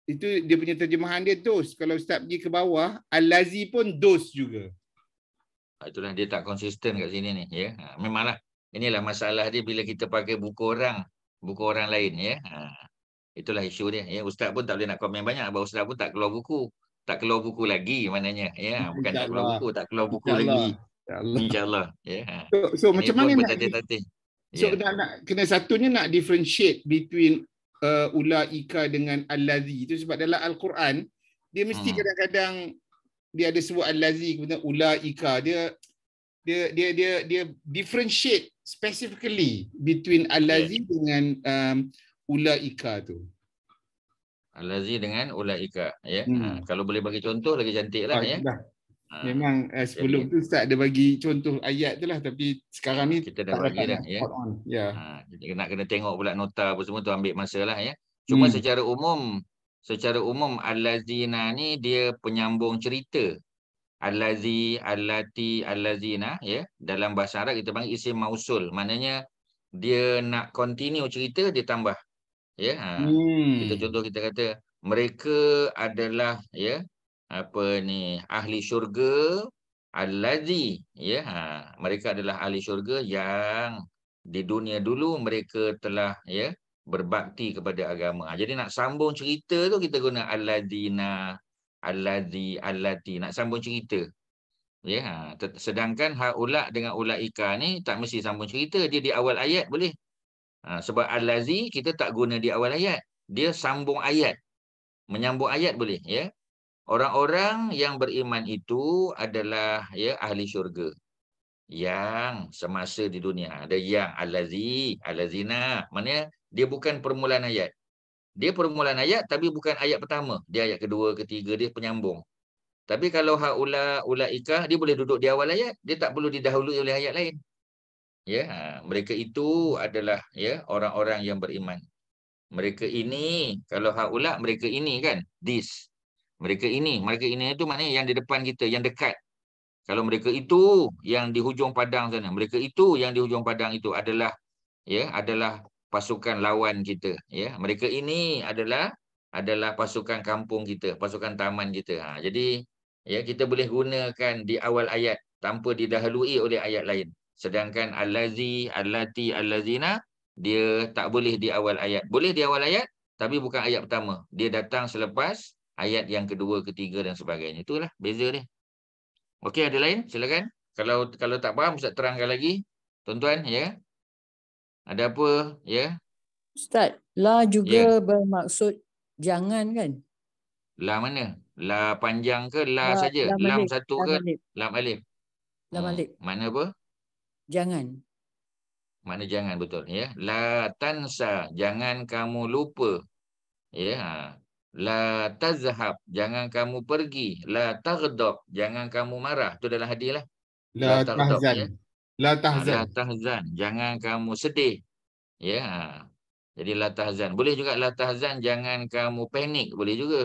[SPEAKER 6] Itu dia punya terjemahan dia dos. Kalau Ustaz pergi ke bawah, al-lazi pun dos juga.
[SPEAKER 1] Itulah dia tak konsisten kat sini ni, ya. Memanglah inilah masalah dia bila kita pakai buku orang lain, ya. Itulah isu dia, ya. Ustaz pun tak boleh nak komen banyak, sebab Ustaz pun tak keluar buku. Tak keluar buku lagi maknanya, ya. Bukan tak keluar buku, tak keluar buku lagi. InsyaAllah, ya.
[SPEAKER 6] So
[SPEAKER 1] ini
[SPEAKER 6] macam
[SPEAKER 1] pun
[SPEAKER 6] mana nak
[SPEAKER 1] bertatih-tatih.
[SPEAKER 6] So nak kena satunya nak differentiate between ulaika dengan allazi. Itu sebab dalam Al-Quran dia mesti kadang-kadang dia ada sebut allazi kemudian ulaika. Dia differentiate specifically between allazi dengan ulaika tu.
[SPEAKER 1] Allazi dengan ulaika, ya. Kalau boleh bagi contoh lagi cantiklah, ya.
[SPEAKER 6] Memang sebelum tu Ustaz ada bagi contoh ayat tu lah, tapi sekarang ni
[SPEAKER 1] kita dah bagi dah, ya. Kita nak kena tengok pula nota apa semua tu, ambil masa lah, ya. Cuma secara umum allazina ni dia penyambung cerita. Allazi, allati, allazina, ya. Dalam bahasa Arab kita panggil isim mausul, maknanya dia nak continue cerita, dia tambah, ya. Kita contoh, kita kata mereka adalah, ya, apa ni, ahli syurga allazi, ya. Mereka adalah ahli syurga yang di dunia dulu mereka telah, ya, berbakti kepada agama. Jadi nak sambung cerita tu kita guna allazina, allazi, allati, nak sambung cerita, ya. Sedangkan haula dengan ulaika ni tak mesti sambung cerita, dia di awal ayat boleh. Sebab allazi kita tak guna di awal ayat, dia sambung ayat, menyambung ayat boleh, ya. Orang-orang yang beriman itu adalah, ya, ahli syurga yang semasa di dunia. Ada yang allazi, allazina, maknanya dia bukan permulaan ayat. Dia permulaan ayat tapi bukan ayat pertama. Dia ayat kedua, ketiga, dia penyambung. Tapi kalau haula, ulaika, dia boleh duduk di awal ayat. Dia tak perlu didahului oleh ayat lain. Ya, mereka itu adalah, ya, orang-orang yang beriman. Mereka ini, kalau haula, mereka ini kan, this. Mereka ini itu maknanya yang di depan kita, yang dekat. Kalau mereka itu yang di hujung padang sana, mereka itu yang di hujung padang itu adalah, ya, adalah pasukan lawan kita, ya. Mereka ini adalah pasukan kampung kita, pasukan taman kita. Jadi, ya, kita boleh gunakan di awal ayat tanpa didahului oleh ayat lain. Sedangkan allazi, allati, allazina dia tak boleh di awal ayat. Boleh di awal ayat tapi bukan ayat pertama. Dia datang selepas ayat yang kedua, ketiga dan sebagainya. Itulah beza dia. Okey, ada lain? Silakan. Kalau tak faham, Ustaz terangkan lagi. Tuan-tuan, ya. Ada apa, ya?
[SPEAKER 5] Ustaz, la juga bermaksud jangan kan?
[SPEAKER 1] La mana? La panjang ke la saja? Lam satu ke? Lam alif.
[SPEAKER 5] Lam alif.
[SPEAKER 1] Mana apa?
[SPEAKER 5] Jangan.
[SPEAKER 1] Mana jangan, betul, ya. La tansa, jangan kamu lupa. Ya. La tazhab, jangan kamu pergi. La taghdab, jangan kamu marah. Itu dalam hadis lah.
[SPEAKER 6] La tahzan. Ya? La tahzan.
[SPEAKER 1] La tahzan, jangan kamu sedih. Ya. Jadi la tahzan. Boleh juga la tahzan, jangan kamu panik, boleh juga.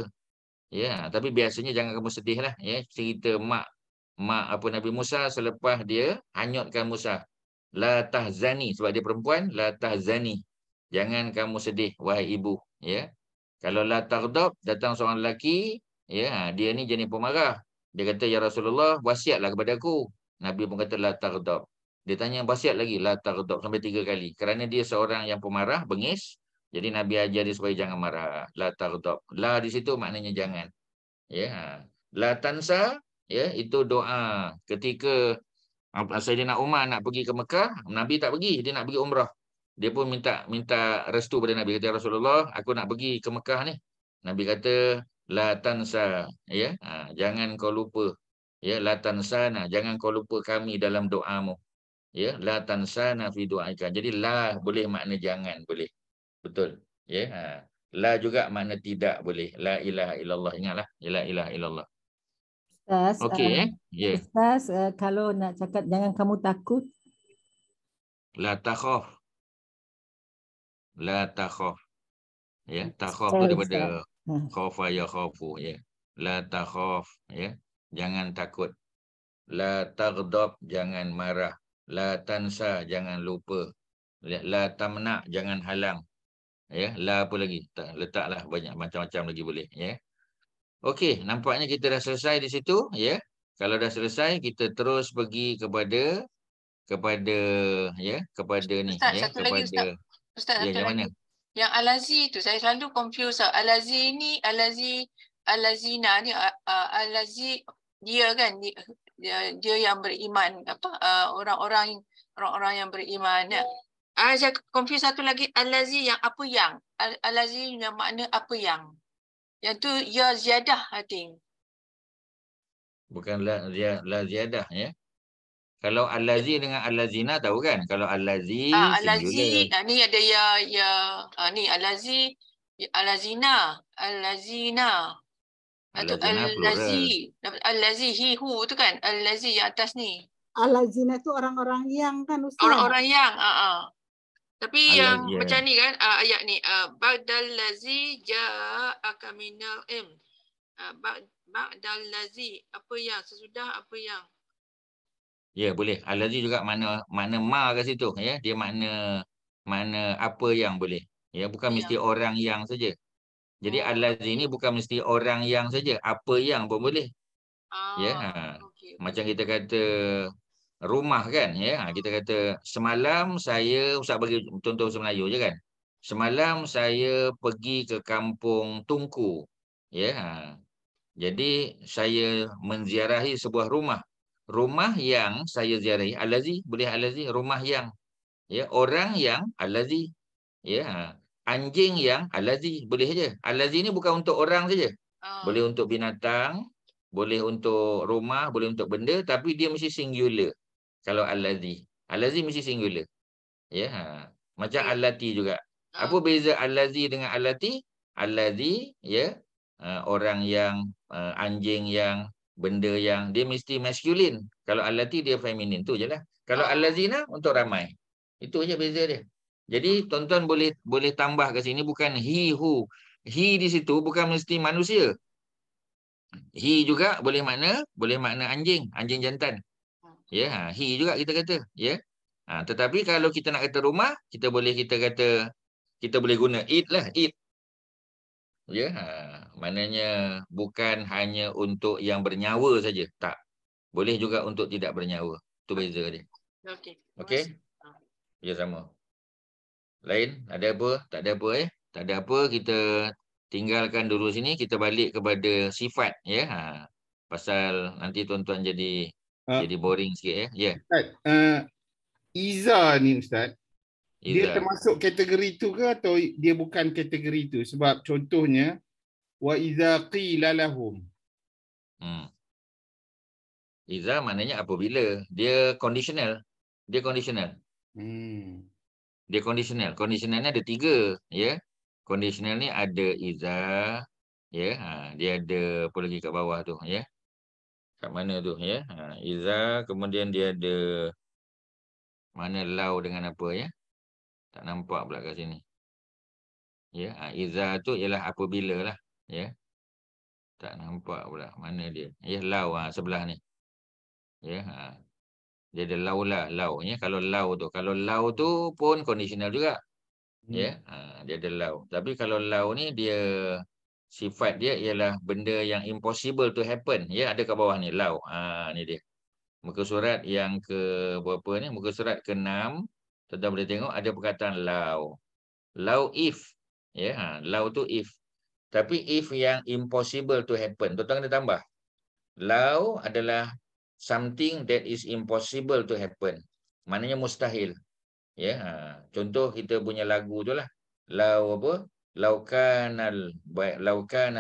[SPEAKER 1] Ya, tapi biasanya jangan kamu sedih lah, ya. Cerita mak apa Nabi Musa selepas dia hanyutkan Musa. La tahzani, sebab dia perempuan, la tahzani. Jangan kamu sedih wahai ibu, ya. Kalau la taghdab, datang seorang lelaki, ya, dia ni jenis pemarah. Dia kata, ya Rasulullah, wasiatlah kepada aku. Nabi pun kata la taghdab. Dia tanya wasiat lagi, la taghdab, sampai 3 kali. Kerana dia seorang yang pemarah, bengis. Jadi Nabi ajar dia supaya jangan marah. La taghdab. La di situ maknanya jangan. Ya. La tansa, ya, itu doa ketika Sayyidina Umar nak pergi ke Mekah, Nabi tak pergi, dia nak pergi umrah. Dia pun minta restu pada Nabi, kata Rasulullah, aku nak pergi ke Mekah ni. Nabi kata la tansa, ya, jangan kau lupa, ya, la tansana, jangan kau lupa kami dalam doamu, ya, la tansana fi du'aika. Jadi la boleh makna jangan, boleh, betul, ya. La juga makna tidak, boleh. La ilaha illallah, ingatlah, la ilaha illallah.
[SPEAKER 5] Ustaz,
[SPEAKER 1] okey, ya.
[SPEAKER 5] Ustaz, kalau nak cakap jangan kamu takut,
[SPEAKER 1] la takhaf. La takhaf. Ya, takhaf tu daripada khafa ya khafu, ya. La takhaf, ya. Jangan takut. La taghdab, jangan marah. La tansa, jangan lupa. La tamna, jangan halang. Ya, la apa lagi? Letaklah banyak macam-macam lagi boleh, ya. Okey, nampaknya kita dah selesai di situ, ya. Kalau dah selesai, kita terus pergi kepada ni,
[SPEAKER 7] Ustaz,
[SPEAKER 1] ya,
[SPEAKER 7] satu lagi Ustaz. Ustaz,
[SPEAKER 1] ya,
[SPEAKER 7] satu
[SPEAKER 1] yang
[SPEAKER 7] lagi.
[SPEAKER 1] mana?
[SPEAKER 7] Yang Al-Lazi tu saya selalu confuse. Al-Lazi ni, Al-Lazina ni, Al-Lazi dia kan, dia yang beriman, orang-orang yang beriman. Saya confuse satu lagi, Al-Lazi yang apa yang? Al-Lazi yang makna apa yang? Yang tu ya ziyadah, I think.
[SPEAKER 1] Bukan la ziyadah, ya. Kalau al-lazi dengan al-lazina tahu kan? Kalau al-lazi
[SPEAKER 7] Al-Lazi,
[SPEAKER 1] singular.
[SPEAKER 7] ni ada ni Al-Lazi, Al-Lazina, Al-Lazina. Atau
[SPEAKER 1] Al-lazina plural.
[SPEAKER 7] Al-Lazi, he, who tu kan? Al-Lazi yang atas ni.
[SPEAKER 3] Al-lazina itu orang-orang yang kan Ustaz?
[SPEAKER 7] Orang-orang yang, Tapi yang
[SPEAKER 1] yeah.
[SPEAKER 7] macam ni kan, ayat ni, Ba'dal lazi ja'aka minal ilm. Ba'dal lazi, apa yang, sesudah apa yang.
[SPEAKER 1] Ya, boleh. Al-lazi juga makna ma kat situ, ya. Dia makna apa yang boleh. Ya, bukan mesti orang yang saja. Jadi al-lazi ni bukan mesti orang yang saja, apa yang pun boleh. Ya.
[SPEAKER 7] Okay.
[SPEAKER 1] Macam kita kata rumah kan, ya. Kita kata semalam saya, Ustaz bagi contoh bahasa Melayu je kan. Semalam saya pergi ke kampung Tungku. Ya. Jadi saya menziarahi sebuah rumah. Rumah yang saya ziarahi al-lazi, boleh al-lazi, rumah yang, ya, orang yang al-lazi, ya, anjing yang al-lazi, boleh saja. Al-lazi ni bukan untuk orang saja. Boleh untuk binatang, boleh untuk rumah, boleh untuk benda, tapi dia mesti singular. Kalau al-lazi, al-lazi mesti singular. Ya, macam al-lati juga. Apa beza al-lazi dengan al-lati? Al-lazi, ya, orang yang, anjing yang, benda yang, dia mesti masculine. Kalau al-lati dia feminin, tu je lah. Kalau al-lazina untuk ramai. Itu je beza dia. Jadi tuan-tuan boleh tambah ke sini, bukan he who. He di situ bukan mesti manusia. He juga boleh makna anjing jantan. Ya, he juga kita kata, ya. Tetapi kalau kita nak kata rumah, kita boleh guna it lah, it. Ya, maknanya bukan hanya untuk yang bernyawa saja, tak. Boleh juga untuk tidak bernyawa. Itu beza dia. Okey. Ya, sama. Lain, ada apa? Tak ada apa, Tak ada apa, kita tinggalkan dulu sini, kita balik kepada sifat, ya. Pasal nanti tuan-tuan jadi boring sikit, ya.
[SPEAKER 6] Ustaz, Iza ni Ustaz, dia
[SPEAKER 1] Iza.
[SPEAKER 6] termasuk kategori tu ke atau dia bukan kategori tu? Sebab contohnya wa iza qila lahum.
[SPEAKER 1] Iza maknanya apabila. Dia conditional. Dia conditional. Conditionalnya ada 3, ya. Conditional ni ada iza, ya. Dia ada apa lagi kat bawah tu, ya. Kat mana tu, ya. Iza, kemudian dia ada mana lau dengan apa, ya. Tak nampak pula kat sini. Ya, iza tu ialah apabila lah, ya. Tak nampak pula mana dia. Ya, lau sebelah ni. Ya, dia ada lau lah, lau, ya. Kalau lau tu pun conditional juga. Ya, dia ada lau. Tapi kalau lau ni dia sifat dia ialah benda yang impossible to happen. Ya, ada kat bawah ni lau. Ni dia. Muka surat yang ke berapa ni? Muka surat ke-6. Tuan-tuan boleh tengok ada perkataan lau. Lau if. Ya, lau tu if. Tapi if yang impossible to happen, tuan-tuan kena tambah. Lau adalah something that is impossible to happen. Maknanya mustahil. Ya, contoh kita punya lagu tu lah. Lau apa? Laukana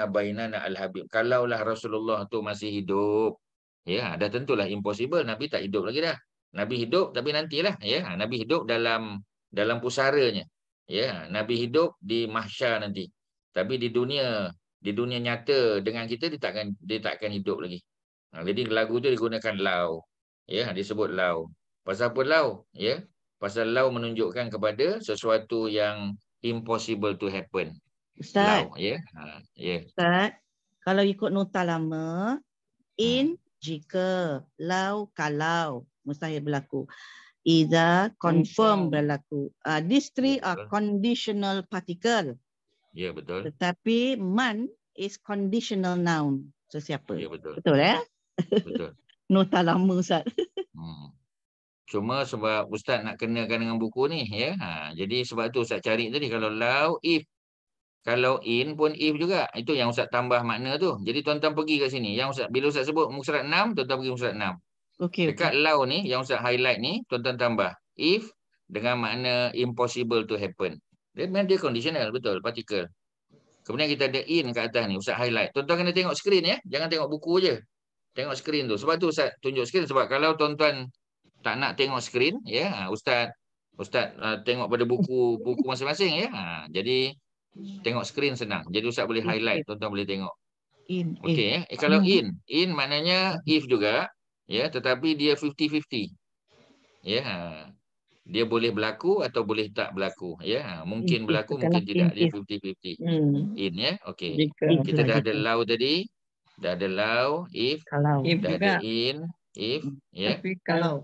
[SPEAKER 1] bainana al-habib. Kalaulah Rasulullah tu masih hidup. Ya, dah tentulah impossible. Nabi tak hidup lagi dah. Nabi hidup tapi nantilah, ya. Nabi hidup dalam pusaranya. Ya, Nabi hidup di mahsyar nanti. Tapi di dunia nyata dengan kita dia takkan hidup lagi. Jadi lagu tu digunakan lau. Ya, disebut lau. Pasal apa lau? Ya. Pasal lau menunjukkan kepada sesuatu yang impossible to happen.
[SPEAKER 2] Ustaz.
[SPEAKER 1] Lau, ya. Ya.
[SPEAKER 2] Ustaz, kalau ikut nota lama, in jika, lau kalau, mustahil berlaku. Iza confirm berlaku. These three
[SPEAKER 1] Ya,
[SPEAKER 2] are
[SPEAKER 1] betul.
[SPEAKER 2] conditional particle.
[SPEAKER 1] Ya, betul.
[SPEAKER 2] Tetapi man is conditional noun. Sesiapa.
[SPEAKER 1] Ya, betul.
[SPEAKER 2] Betul ya?
[SPEAKER 1] Betul.
[SPEAKER 2] Nota lama Ustaz.
[SPEAKER 1] Cuma sebab Ustaz nak kenakan dengan buku ni, ya. Jadi sebab tu Ustaz cari tadi, kalau lau, if. Kalau in pun if juga. Itu yang Ustaz tambah makna tu. Jadi tuan-tuan pergi kat sini. Yang Ustaz, bila Ustaz sebut muka surat 6, tuan-tuan pergi muka surat 6.
[SPEAKER 2] Okey,
[SPEAKER 1] Dekat lau ni, yang Ustaz highlight ni, tuan-tuan tambah if dengan makna impossible to happen. Dia conditional, betul, particle. Kemudian kita ada in kat atas ni, Ustaz highlight. Tuan-tuan kena tengok skrin ya. Jangan tengok buku je. Tengok skrin tu. Sebab tu Ustaz tunjuk skrin. Sebab kalau tuan-tuan tak nak tengok skrin, ya, Ustaz tengok pada buku masing-masing ya. Jadi tengok skrin senang. Jadi Ustaz boleh highlight, tuan-tuan boleh tengok. Okey ya. Kalau in maknanya if juga, ya, tetapi dia 50-50. Ya. Dia boleh berlaku atau boleh tak berlaku, ya. Mungkin berlaku, mungkin tidak. Dia 50-50. In ya. Okey. Kita dah ada lau tadi. Dah ada lau, if,
[SPEAKER 2] kalau
[SPEAKER 1] dah ada in, if, ya.
[SPEAKER 5] Tapi kalau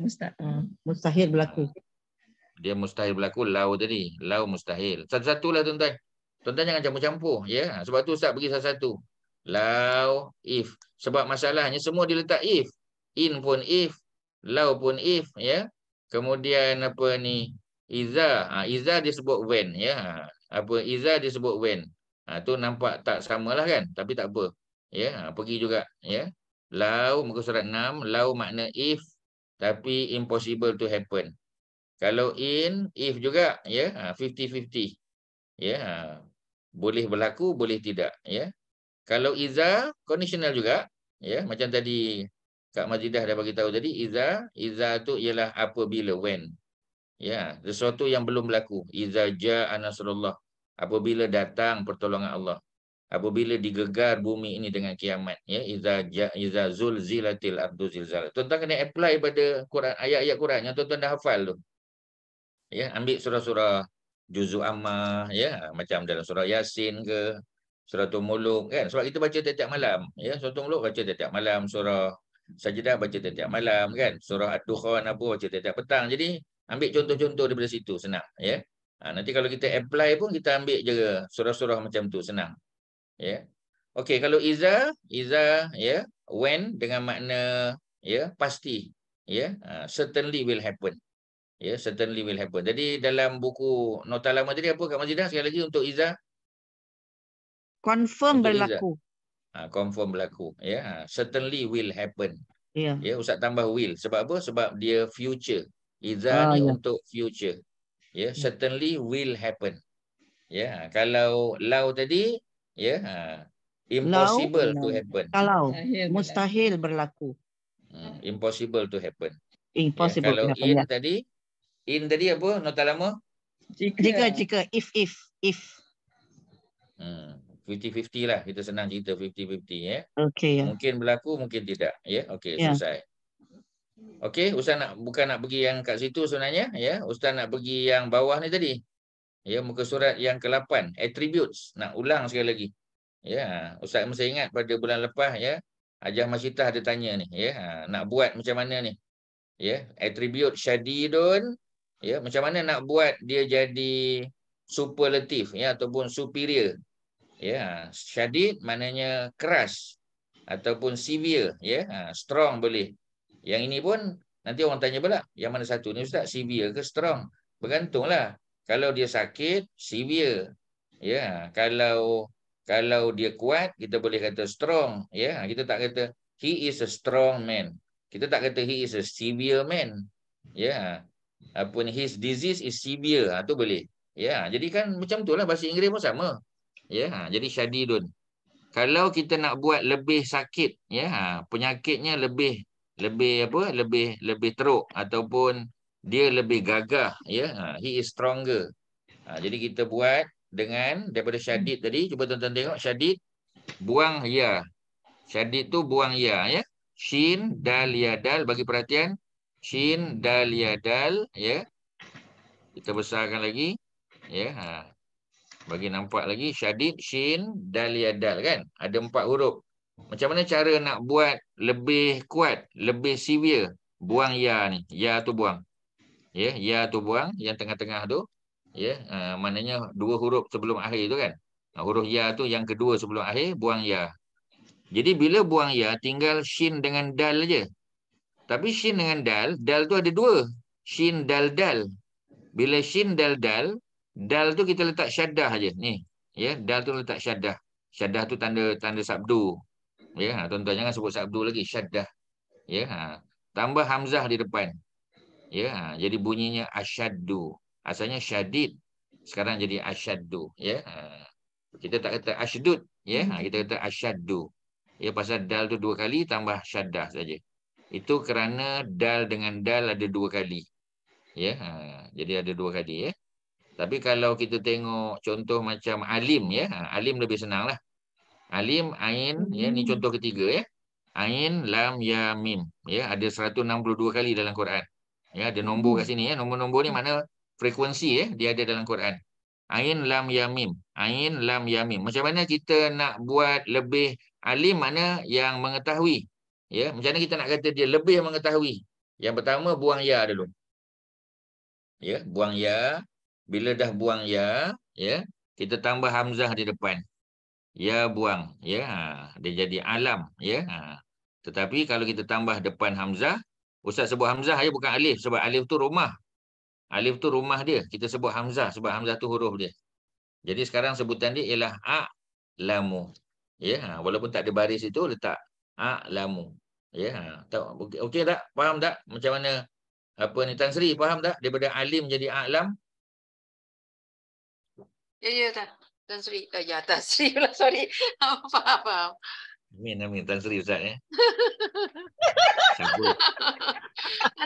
[SPEAKER 2] mustahil berlaku.
[SPEAKER 1] Dia mustahil berlaku lau tadi. Lau mustahil. Satu-satulah tuan-tuan. Tuan-tuan jangan campur-campur, ya. Sebab tu Ustaz bagi satu-satu. Lau, if. Sebab masalahnya semua dia letak if. In pun if, lau pun if, ya. Kemudian apa ni? Iza. Iza disebut when, ya. Iza disebut when. Tu nampak tak samalah kan? Tapi tak apa. Ya, pergi juga, ya. Lau muka surat 6, lau makna if tapi impossible to happen. Kalau in, if juga, ya, 50-50. Ya, boleh berlaku, boleh tidak, ya. Kalau iza, conditional juga, ya, macam tadi Kak Mazidah dah bagi tahu tadi, iza tu ialah apabila, when. Ya, sesuatu yang belum berlaku. Iza ja'a nasrullah, apabila datang pertolongan Allah. Apabila digegar bumi ini dengan kiamat, ya, iza zulzilatil ardu zilzal. Tuan-tuan kena apply pada Quran, ayat-ayat Quran yang tuan-tuan dah hafal tu. Ya, ambil surah-surah Juzul Ammah, ya, macam dalam surah Yasin ke, Suratul Muluk kan. Sebab kita baca tiap-tiap malam, ya, Suratul Muluk baca tiap-tiap malam, surah Sajdah baca tiap-tiap malam kan, surah Ad-Dukhan apa baca tiap-tiap petang. Jadi ambil contoh-contoh daripada situ, senang, ya. Nanti kalau kita apply pun kita ambil je surah-surah macam tu, senang. Ya. Okey, kalau iza, ya, when dengan makna, ya, pasti, ya, certainly will happen. Ya, certainly will happen. Jadi dalam buku nota lama tadi apa Kak Mazidah sekali lagi untuk iza?
[SPEAKER 2] Confirm
[SPEAKER 1] untuk
[SPEAKER 2] berlaku.
[SPEAKER 1] Confirm berlaku, ya. Certainly will happen.
[SPEAKER 2] Ya.
[SPEAKER 1] Ya, Ustaz tambah will. Sebab apa? Sebab dia future. Iza ni untuk future. Ya, certainly will happen. Ya, kalau lau tadi, ya, impossible to happen.
[SPEAKER 2] Kalau mustahil berlaku.
[SPEAKER 1] Impossible to happen.
[SPEAKER 2] Impossible
[SPEAKER 1] ya, kalau
[SPEAKER 2] to happen.
[SPEAKER 1] In tadi apa nota lama?
[SPEAKER 2] Jika if
[SPEAKER 1] 50-50 lah, kita senang cerita 50-50 ya.
[SPEAKER 2] Okey ya.
[SPEAKER 1] Mungkin berlaku, mungkin tidak, ya. Okey, selesai. Okey, Ustaz bukan nak pergi yang kat situ sebenarnya, ya. Ustaz nak pergi yang bawah ni tadi. Ya, muka surat yang ke-8, attributes. Nak ulang sekali lagi. Ya, Ustaz mesti ingat pada bulan lepas, ya, Hajah Masyitah ada tanya ni, ya. Nak buat macam mana ni? Ya, attribute syadidun, ya, macam mana nak buat dia jadi superlative, ya, ataupun superior. Ya, syadid maknanya keras ataupun severe, ya. Strong boleh. Yang ini pun nanti orang tanya pula, yang mana satu ni Ustaz, severe ke strong? Bergantunglah. Kalau dia sakit, severe. Ya, kalau dia kuat, kita boleh kata strong, ya. Kita tak kata he is a strong man. Kita tak kata he is a severe man. Ya. Apun his disease is severe, tu boleh. Ya, jadi kan macam itulah bahasa Inggeris pun sama. Ya, jadi syadidun. Kalau kita nak buat lebih sakit, ya, penyakitnya lebih teruk ataupun dia lebih gagah, ya, he is stronger. Jadi kita buat dengan daripada syadid tadi, cuba tuan-tuan tengok syadid buang ya. Syadid tu buang ya, ya. Shin dal ya dal, bagi perhatian. Shin dal ya dal, ya. Kita besarkan lagi, ya. Bagi nampak lagi, syadid, shin, dal, ya, dal kan. Ada 4 huruf. Macam mana cara nak buat lebih kuat, lebih severe? Buang ya ni. Ya tu buang. Ya, ya tu buang, yang tengah-tengah tu. Ya, maknanya 2 huruf sebelum akhir tu kan. Huruf ya tu yang kedua sebelum akhir, buang ya. Jadi bila buang ya, tinggal shin dengan dal je. Tapi shin dengan dal tu ada 2. Shin, dal, dal. Bila shin, dal, dal tu kita letak syaddah je. Ni, ya, dal tu letak syaddah. Syaddah tu tanda sabdu. Ya, tuan-tuan jangan sebut sabdu lagi, syaddah. Ya, tambah hamzah di depan. Ya, jadi bunyinya asyaddu. Asalnya syadid. Sekarang jadi asyaddu, ya. Kita tak kata asydud, ya. Kita kata asyaddu. Ya, pasal dal tu 2 kali tambah syaddah saja. Itu kerana dal dengan dal ada 2 kali. Ya, jadi ada 2 kali, ya. Tapi kalau kita tengok contoh macam alim, ya. Alim lebih senang lah. Alim, ain, ya, ni contoh ketiga, ya. Ain, lam, ya, mim. Ya, ada 162 kali dalam Quran. Ya, ada nombor kat sini, ya. Nombor-nombor ni mana frekuensi, ya, dia ada dalam Quran. Ain, lam, ya, mim. Ain, lam, ya, mim. Macam mana kita nak buat lebih alim, mana yang mengetahui? Ya, macam mana kita nak kata dia lebih mengetahui? Yang pertama, buang ya dulu. Ya, buang ya. Bila dah buang ya, ya, kita tambah hamzah di depan. Ya, buang, ya. Dia jadi alam, ya. Tetapi kalau kita tambah depan hamzah, Ustaz sebut hamzah ya, bukan alif, sebab alif tu rumah. Alif tu rumah dia. Kita sebut hamzah sebab hamzah tu huruf dia. Jadi sekarang sebutan dia ialah a'lamu. Ya, walaupun tak ada baris itu, letak a'lamu. Ya, okey tak? Faham tak macam mana apa ni Tan Sri, faham tak daripada alim jadi a'lam?
[SPEAKER 7] Ya, Tan Sri. Ya, Tan Sri pula, sorry. Faham.
[SPEAKER 1] Amin, Tan Sri Ustaz, ya.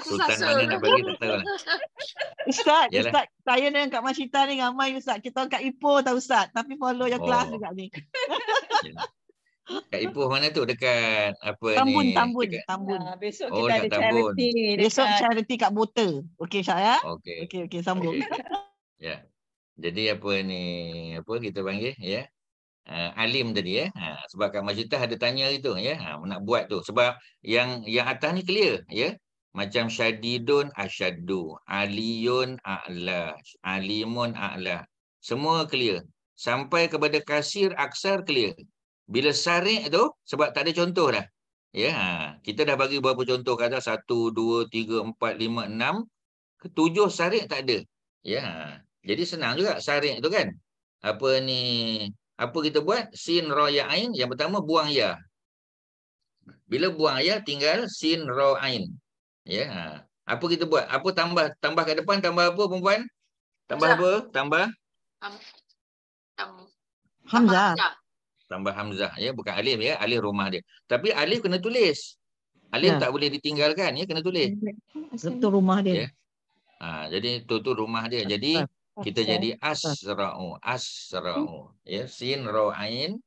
[SPEAKER 1] Sultan mana nak bagi tak tahu lah.
[SPEAKER 2] Ustaz,
[SPEAKER 1] Yalah.
[SPEAKER 2] Ustaz, saya dengan Kak Masyita ni ramai Ustaz. Kita orang Kak Ipoh tau Ustaz. Tapi follow your kelas juga ni.
[SPEAKER 1] Kat Ipoh mana tu? Dekat apa
[SPEAKER 2] Tambun,
[SPEAKER 1] ni?
[SPEAKER 2] Tambun.
[SPEAKER 1] Dekat...
[SPEAKER 2] Tambun.
[SPEAKER 5] Besok
[SPEAKER 1] Oh,
[SPEAKER 5] kita ada
[SPEAKER 1] dekat Tambun.
[SPEAKER 5] charity.
[SPEAKER 2] Besok charity kat Bota. Okey Syah, ya?
[SPEAKER 1] Okey,
[SPEAKER 2] sambung.
[SPEAKER 1] Ya. Jadi apa ni? Apa kita panggil, ya? Alim tadi, ya. Sebab Kak Majitah ada tanya itu, ya. Nak buat tu. Sebab yang atas ni clear, ya. Macam syadidun asyaddu, aliyun a'la, alimun a'la. Semua clear. Sampai kepada kasir aksar clear. Bila sarik tu, sebab tak ada contoh dah. Ya, kita dah bagi beberapa contoh, kata 1, 2, 3, 4, 5, 6, ke-7 sarik tak ada. Ya. Jadi senang juga sarik tu kan. Apa ni? Apa kita buat? Sin, ra, ya, ain. Yang pertama buang ya. Bila buang ya, tinggal sin, ra, ain. Ya. Apa kita buat? Apa tambah kat depan, tambah apa perempuan? Tambah apa? Tambah
[SPEAKER 2] Hamzah.
[SPEAKER 1] Tambah hamzah, ya, bukan alif, ya. Alif rumah dia. Tapi alif kena tulis. Alif tak boleh ditinggalkan, ya, kena tulis.
[SPEAKER 2] Itu rumah dia.
[SPEAKER 1] Ya. Jadi itu rumah dia. Jadi kita jadi asra'u, ya, sin, ra, ain.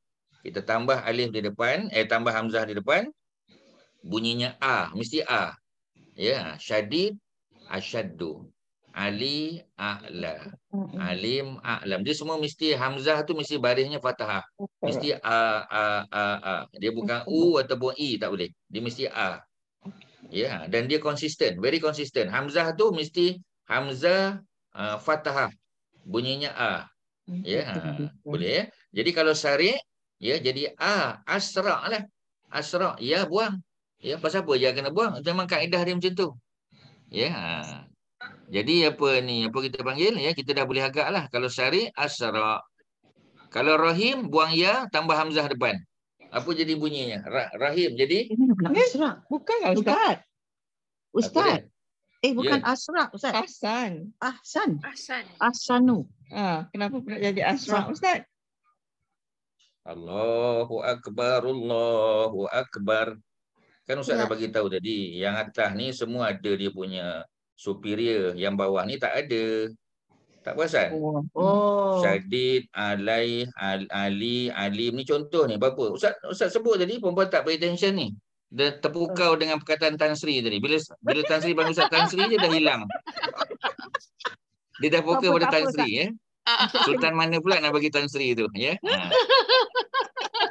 [SPEAKER 1] Kita tambah alif di depan, tambah hamzah di depan. Bunyinya mesti a. Ya, syadid, asyaddu, ali, a'la, alim, a'lam. Dia semua mesti hamzah tu mesti barisnya fathah. Mesti a. Dia bukan u ataupun i, tak boleh. Dia mesti a. Ya, dan dia konsisten, very konsisten. Hamzah tu mesti hamzah fathah. Bunyinya a. Ya, boleh, ya. Jadi kalau sarik, ya, jadi asra' lah. Asra', ya, buang. Ya, pasal apa dia kena buang? Itu memang kaedah dia macam tu. Ya. Jadi apa ni? Apa kita panggil? Ya, kita dah boleh agak lah. Kalau syari, asra. Kalau rahim, buang ya, tambah hamzah depan. Apa jadi bunyinya? Rahim. Jadi?
[SPEAKER 2] Asra. Bukan Ustaz. Ustaz. Bukan asra, Ustaz. Ahsan. Ahsanu.
[SPEAKER 5] Kenapa pula jadi asra, Ustaz?
[SPEAKER 1] Allahu Akbar, Allahu Akbar. Kan Ustaz dah bagi tahu tadi, yang atas ni semua ada dia punya superior, yang bawah ni tak ada. Tak perasan? Syadid, alai, ali, alim ni contoh ni berapa? Ustaz sebut tadi, perempuan tak pay attention ni. Dia terpukau dengan perkataan Tan Sri tadi. Bila Tan Sri panggil Ustaz Tan Sri je dah hilang. Dia dah fokus pada Tan Sri, ya. Sultan mana pula nak bagi Tan Sri tu, ya.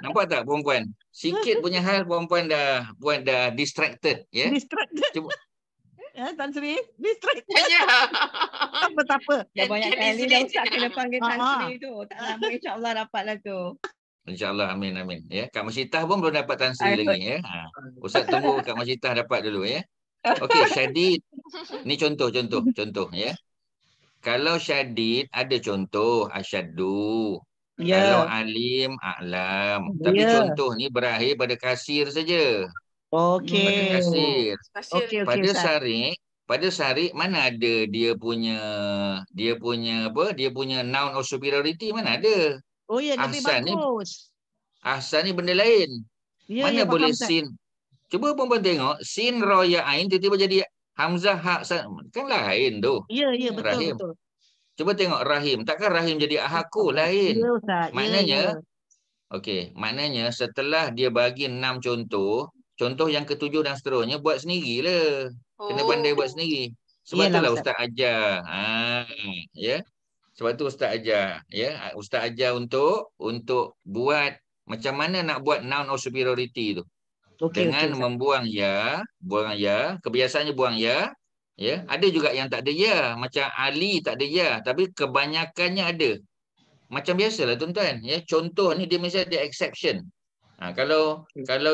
[SPEAKER 1] Nampak tak perempuan? Sikit punya hal perempuan dah distracted, ya.
[SPEAKER 2] Distracted. Tan Sri, distract.
[SPEAKER 7] Ya.
[SPEAKER 2] Tak apa.
[SPEAKER 5] Dah banyak kali dah Ustaz kena panggil Tan Sri tu. Tak lama insya-Allah dapatlah tu.
[SPEAKER 1] InsyaAllah, amin, amin. Ya, Kak Masyitah pun belum dapat Tan Sri lagi. Ya. Ustaz tunggu Kak Masyitah dapat dulu. Ya. Okey, syadid. Ni contoh. Ya. Kalau syadid, ada contoh. Asyaddu. Kalau alim, a'lam. Tapi contoh ni berakhir pada kasir saja.
[SPEAKER 2] Okey.
[SPEAKER 1] Pada kasir.
[SPEAKER 2] Okey,
[SPEAKER 1] Pada sarik mana ada dia punya noun of superiority, mana ada?
[SPEAKER 2] Oh ya, lebih bagus.
[SPEAKER 1] Ahsan ni benda lain. Mana boleh sin? Cuba perempuan tengok, sin ra ya ain tiba-tiba jadi hamzah ha kan lain tu.
[SPEAKER 2] Ya, betul
[SPEAKER 1] rahim.
[SPEAKER 2] betul.
[SPEAKER 1] Cuba tengok rahim, takkan rahim jadi ahaku lain.
[SPEAKER 2] Ya Ustaz.
[SPEAKER 1] Maknanya okey, maknanya setelah dia bagi 6 contoh yang ketujuh dan seterusnya buat sendirilah. Kena pandai buat sendiri. Sebab itulah Ustaz ajar. Ya. Sebab tu Ustaz ajar, ya. Ustaz ajar untuk buat macam mana nak buat noun of superiority tu. Dengan membuang ya, kebiasaannya buang ya. Ya, ada juga yang tak ada ya, macam Ali tak ada ya, tapi kebanyakannya ada. Macam biasalah tuan-tuan, ya. Contoh ni dia mesti ada exception. Kalau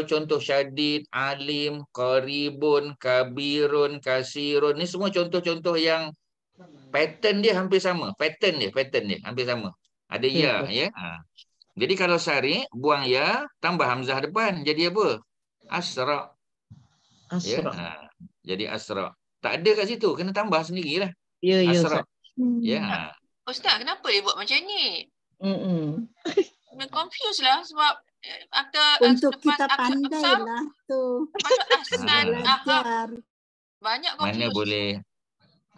[SPEAKER 1] contoh syadid, alim, qaribun, kabirun, kasirun, ni semua contoh-contoh yang pattern dia hampir sama. Pattern dia hampir sama. Ada ya, ya. Jadi kalau sari, buang ya, tambah hamzah depan. Jadi apa? Asra. Ya. Jadi asra. Tak ada kat situ. Kena tambah sendirilah.
[SPEAKER 2] Ya,
[SPEAKER 1] asra. Ya.
[SPEAKER 7] Ustaz, kenapa dia buat macam ni? Confused lah sebab
[SPEAKER 3] untuk kita pandai lah tu.
[SPEAKER 7] Banyak confused.
[SPEAKER 1] Mana boleh.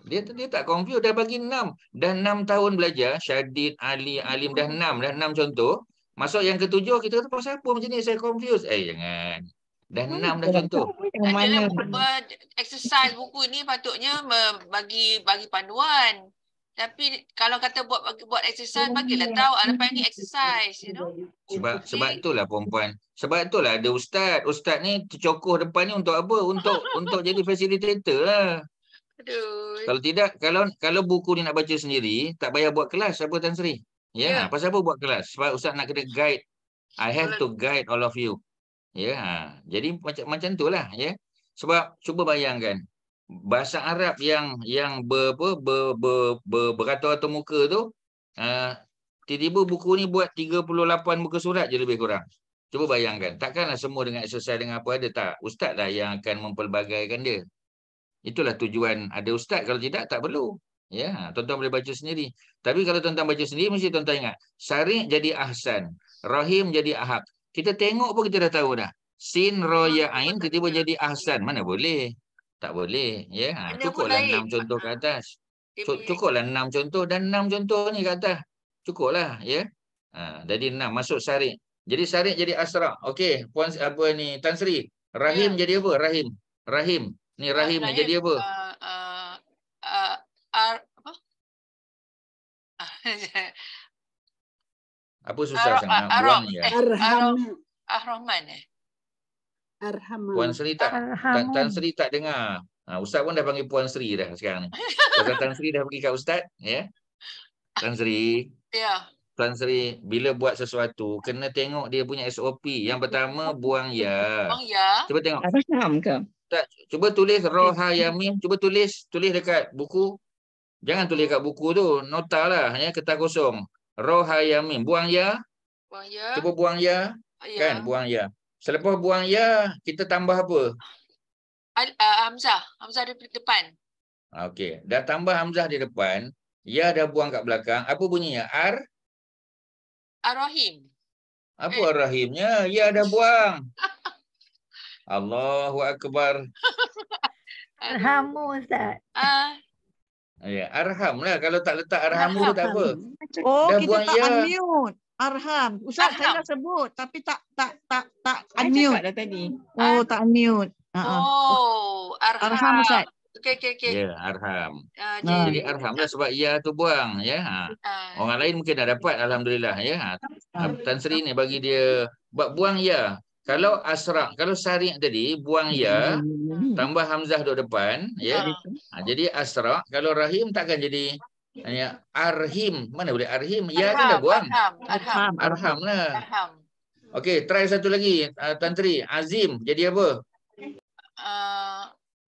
[SPEAKER 1] Dia tak confuse, dah bagi 6. Dah 6 tahun belajar, syadid, ali, alim, dah 6 contoh. Masuk yang ketujuh, kita kata pasal apa macam ni, saya confuse. Jangan. Dah 6 dah contoh.
[SPEAKER 7] Dalam exercise buku ni patutnya bagi panduan. Tapi kalau kata buat exercise, bagilah tahu apa yang ni exercise, you know.
[SPEAKER 1] Sebab itulah perempuan. Sebab itulah ada ustaz. Ustaz ni tercokoh depan ni untuk apa? Untuk jadi facilitator lah.
[SPEAKER 7] Aduh.
[SPEAKER 1] Kalau tidak, kalau buku ni nak baca sendiri, tak payah buat kelas apa Tan Sri. Ya, pasal apa buat kelas? Sebab ustaz nak kena guide. I have to guide all of you. Ya, jadi macam itulah, ya. Sebab cuba bayangkan bahasa Arab yang beratur-atur muka tu, tiba-tiba buku ni buat 38 muka surat je lebih kurang. Cuba bayangkan, takkanlah semua dengan exercise dengan apa ada, tak. Ustaz lah yang akan mempelbagaikan dia. Itulah tujuan ada ustaz, kalau tidak tak perlu. Ya, tuan-tuan boleh baca sendiri. Tapi kalau tuan-tuan baca sendiri, mesti tuan-tuan ingat, Sari' jadi ahsan, Rahim jadi ahak. Kita tengok pun kita dah tahu dah. Sin, Ra, Ya, Ain tiba-tiba jadi ahsan. Mana boleh? Tak boleh. Ya, cukuplah 6 contoh ke atas. Cukuplah 6 contoh dan 6 contoh ni ke atas. Cukuplah, ya. Jadi 6 masuk Sari'. Jadi Sari' jadi asra. Okey, puan apa ni Tan Sri? Rahim jadi apa? Rahim. Ni Rahim ni jadi apa? Apa susah sangat buang ya?
[SPEAKER 7] Ar-Rahman.
[SPEAKER 1] Puan Sri tak Tan Sri tak dengar. Ustaz pun dah panggil Puan Sri dah sekarang ni. Pasal Tan Sri dah pergi kat ustaz, ya. Tan Sri.
[SPEAKER 7] Ya.
[SPEAKER 1] Tan Sri, bila buat sesuatu kena tengok dia punya SOP. Yang pertama buang ya.
[SPEAKER 7] Buang ya.
[SPEAKER 1] Cuba tengok.
[SPEAKER 2] Faham ke?
[SPEAKER 1] Tak, cuba tulis Roha Yamin, cuba tulis dekat buku. Jangan tulis kat buku tu, nota lah, ya, kertas kosong. Roha Yamin, buang ya.
[SPEAKER 7] Buang ya.
[SPEAKER 1] Cuba buang ya. Kan, buang ya. Selepas buang ya, kita tambah apa?
[SPEAKER 7] Hamzah di depan.
[SPEAKER 1] Okey, dah tambah hamzah di depan, ya dah buang kat belakang. Apa bunyinya?
[SPEAKER 7] Ar-Rahim.
[SPEAKER 1] Apa Ar-Rahimnya? Ya dah buang. Allahu Akbar.
[SPEAKER 5] Arhamu Ustaz.
[SPEAKER 1] Ya, arham lah. Kalau tak letak arhamu tu tak apa.
[SPEAKER 2] Oh,
[SPEAKER 1] dah
[SPEAKER 2] kita
[SPEAKER 1] buang
[SPEAKER 2] tak
[SPEAKER 1] ya.
[SPEAKER 2] unmute. Arham. Ustaz, saya dah sebut tapi tak unmute
[SPEAKER 5] dah tadi.
[SPEAKER 2] Oh, tak unmute.
[SPEAKER 7] Arham
[SPEAKER 2] Ustaz.
[SPEAKER 7] Okey.
[SPEAKER 1] Ya, arham. Jadi arham lah sebab ya tu buang, ya. Orang lain mungkin dah dapat, alhamdulillah, ya. Tan Sri ni bagi dia buang ya. Kalau asra, kalau sari' tadi buang ya, tambah hamzah duduk depan, ya. Jadi asra, kalau rahim takkan jadi hanya arhim. Mana boleh arhim? Ya kan dah buang. Arham lah. Okey, try satu lagi. Tan Sri, azim jadi apa?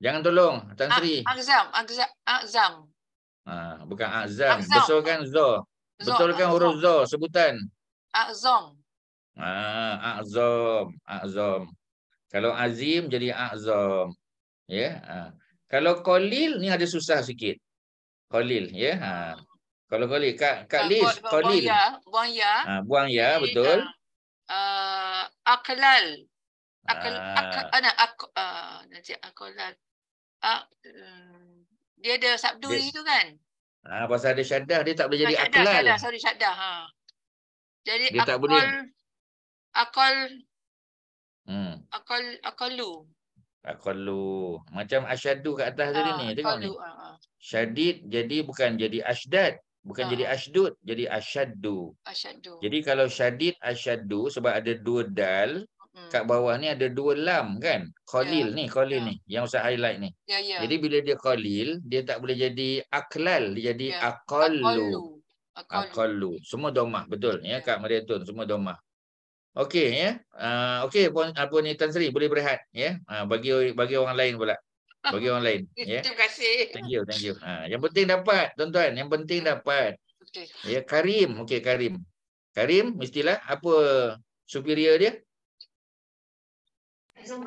[SPEAKER 1] Jangan tolong, Tan Sri.
[SPEAKER 7] Azam.
[SPEAKER 1] Bukan azam. Betulkan zo. Betulkan huruf zo sebutan.
[SPEAKER 7] Azam.
[SPEAKER 1] Azam. Kalau azim jadi azam. Ya. Kalau qalil ni ada susah sikit. Qalil, ya. Kalau qalil, Kak Liz, qalil. Buang ya, betul.
[SPEAKER 7] Aklal. Nanti aklal. Dia ada sabdu itu kan?
[SPEAKER 1] Pasal ada syaddah dia tak boleh jadi aklal.
[SPEAKER 7] Syaddah. Jadi
[SPEAKER 1] dia tak boleh. Akalu. Macam asyadu kat atas tadi ni. Tengok ni. Syadid jadi bukan jadi asydad. Bukan jadi asydud. Jadi asyaddu. Jadi kalau syadid asyaddu sebab ada dua dal. Kat bawah ni ada dua lam kan. Qalil ni. Qalil ni. Yang usah highlight ni. Jadi bila dia qalil. Dia tak boleh jadi aklal. Dia jadi aqallu. Aqallu. Semua domah. Betul. Ya Kak Mariatun. Semua domah. Okey ya. Okey apa ni Tan Sri boleh berehat ya. Bagi orang lain pula. Bagi orang lain ya.
[SPEAKER 7] Terima kasih.
[SPEAKER 1] Thank you. Yang penting dapat tuan-tuan, yang penting dapat. Ya Karim. Okey Karim. Karim mestilah apa superior dia?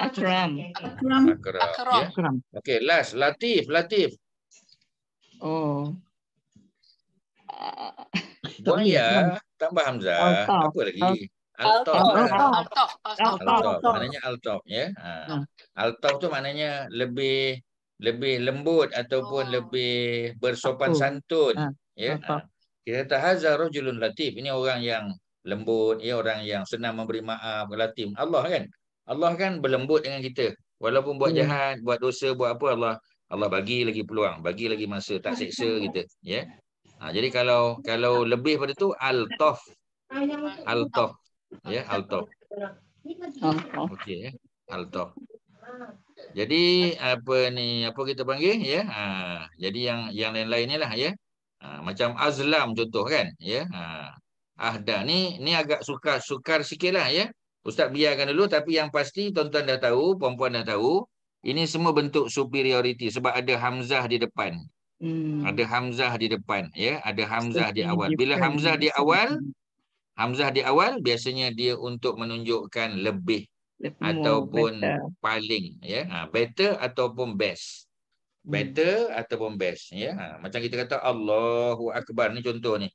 [SPEAKER 2] Akram.
[SPEAKER 1] Ya. Okey last Latif.
[SPEAKER 2] Oh.
[SPEAKER 1] Buang ya, tambah hamzah. Apa lagi? Altaf. Maknanya altaf ya. Altaf tu maknanya lebih lembut ataupun lebih bersopan santun ya. Kita kata hazar rajulun latif. Ini orang yang lembut, ya, orang yang senang memberi maaf, latif. Allah kan berlembut dengan kita. Walaupun buat jahat, buat dosa, buat apa, Allah bagi lagi peluang, bagi lagi masa, tak seksa kita ya. Jadi kalau lebih pada tu altaf. Ya, altaf. Okey ya, altaf. Jadi apa kita panggil ya? Jadi yang lain-lain ni lah ya. Macam azlam contoh kan ya. Ahda ni agak sukar sikitlah ya. Ustaz biarkan dulu tapi yang pasti tuan-tuan dah tahu, puan-puan dah tahu, ini semua bentuk superiority sebab ada hamzah di depan. Ada hamzah di depan ya, ada hamzah di awal. Bila hamzah di awal biasanya dia untuk menunjukkan lebih ataupun paling ya. Better ataupun best. Better ataupun best ya. Macam kita kata Allahu Akbar ni contoh ni.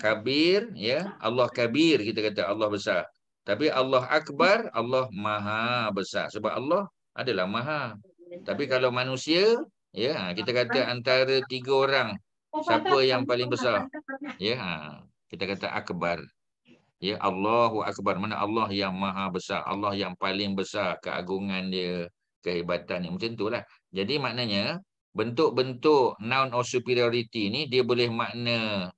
[SPEAKER 1] Kabir ya, Allah kabir kita kata Allah besar. Tapi Allah Akbar, Allah Maha besar sebab Allah adalah Maha. Tapi kalau manusia ya, kita kata antara 3 orang siapa yang paling besar? Ya, kita kata akbar. Ya, Allahu Akbar. Mana Allah yang maha besar, Allah yang paling besar keagungan dia, kehebatan dia. Macam itulah. Jadi maknanya bentuk-bentuk noun of superiority ni dia boleh makna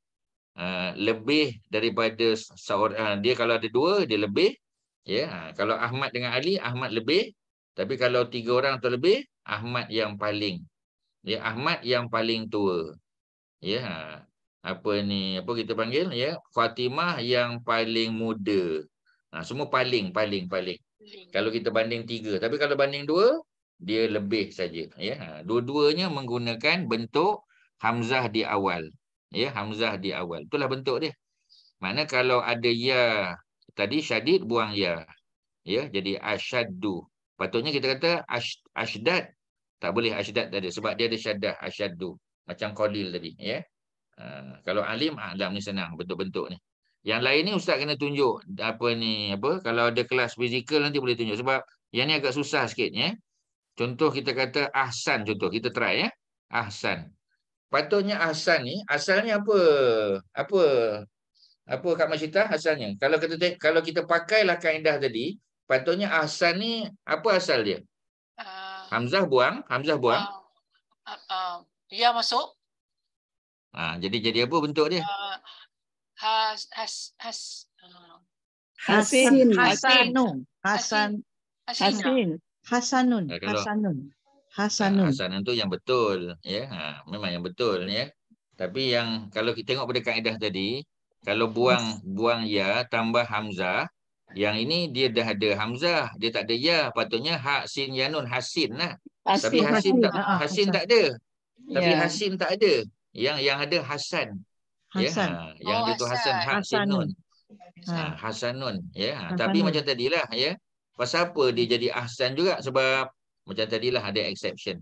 [SPEAKER 1] lebih daripada seorang. Dia kalau ada 2 dia lebih. Ya, kalau Ahmad dengan Ali, Ahmad lebih. Tapi kalau 3 orang atau lebih, Ahmad yang paling. Ya, Ahmad yang paling tua. Ya, apa kita panggil ya, Fatimah yang paling muda. Semua paling. Kalau kita banding 3, tapi kalau banding 2 dia lebih saja ya. Dua-duanya menggunakan bentuk hamzah di awal. Ya, hamzah di awal. Itulah bentuk dia. Makna kalau ada ya tadi syadid buang ya. Ya, jadi asyaddu. Patutnya kita kata asydad. Tak boleh asydad tadi sebab dia ada syaddah asyaddu. Macam qalil tadi ya. Kalau alim ni senang bentuk-bentuk ni. Yang lain ni ustaz kena tunjuk kalau ada kelas fizikal nanti boleh tunjuk sebab yang ni agak susah sikit ya. Contoh kita kata ahsan, contoh kita try ya. Ahsan. Patutnya ahsan ni asalnya apa? Apa Kak Masyita asalnya? Kalau kita pakailah kaedah tadi, patutnya ahsan ni apa asal dia? Hamzah buang.
[SPEAKER 7] Ya masuk.
[SPEAKER 1] Jadi apa bentuk dia?
[SPEAKER 2] Hasin.
[SPEAKER 7] Hasin.
[SPEAKER 2] Hasanun.
[SPEAKER 7] Hasin.
[SPEAKER 2] Hasanun.
[SPEAKER 1] Kalau
[SPEAKER 2] Hasanun.
[SPEAKER 1] Hasanun tu yang betul, ya. Memang yang betul, ya. Tapi yang kalau kita tengok pada kaedah tadi, kalau buang ya tambah hamzah, yang ini dia dah ada hamzah, dia tak ada ya, patutnya ha sin ya nun hasin lah. Tapi hasin tak ada. Tapi hasin tak ada. Yang ada hasan. Ya, yang dia tu hasan ha sin nun. Hasanun, ya. Tapi macam tadilah, ya. Pasal apa dia jadi ahsan juga? Sebab macam tadilah ada exception.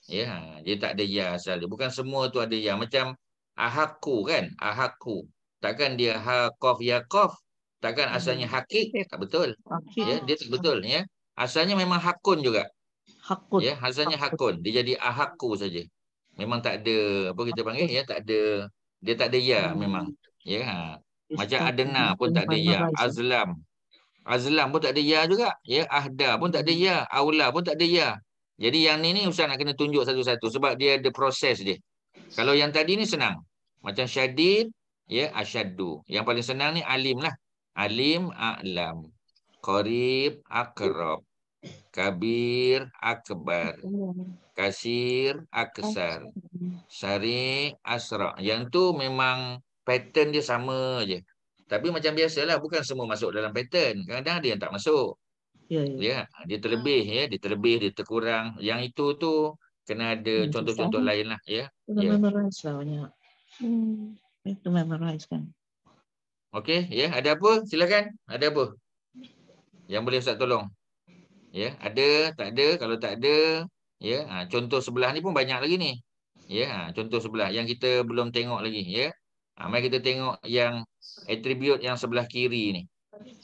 [SPEAKER 1] Ya, dia tak ada ya asal dia. Bukan semua tu ada ya. Macam ahaku kan? Ahaku. Takkan dia ha qaf ya qaf. Takkan asalnya hakik. Tak betul. Ya, dia tak betul, ya. Asalnya memang hakun juga.
[SPEAKER 2] Hakun.
[SPEAKER 1] Ya, asalnya hakun. Dia jadi ahaku saja. Memang tak ada apa kita panggil, ya, tak ada, dia tak ada ya memang. Ya. Macam adna pun tak ada ya. Azlam pun tak ada ya juga. Ya, ahda pun tak ada ya. Aula pun tak ada ya. Jadi yang ni Ustaz nak kena tunjuk satu-satu sebab dia ada proses dia. Kalau yang tadi ni senang. Macam syadid, ya, asyaddu. Yang paling senang ni alim lah. Alim, a'lam. Qarib, aqrab. Kabir, akbar. Kasir, aksar. Syari, asra. Yang tu memang pattern dia sama je. Tapi macam biasalah, bukan semua masuk dalam pattern. Kadang-kadang ada yang tak masuk. Ya, dia terlebih, ya, dia terlebih, dia terkurang. Yang itu tu kena ada contoh-contoh lain lah, ya.
[SPEAKER 2] Memorize lah banyak. Itu memorize kan.
[SPEAKER 1] Okey, ya, ada apa? Silakan. Ada apa? Yang boleh Ustaz tolong? Ya, ada, tak ada. Kalau tak ada, ya, contoh sebelah ni pun banyak lagi ni. Ya, contoh sebelah yang kita belum tengok lagi, ya. Mari kita tengok yang atribut yang sebelah kiri ni.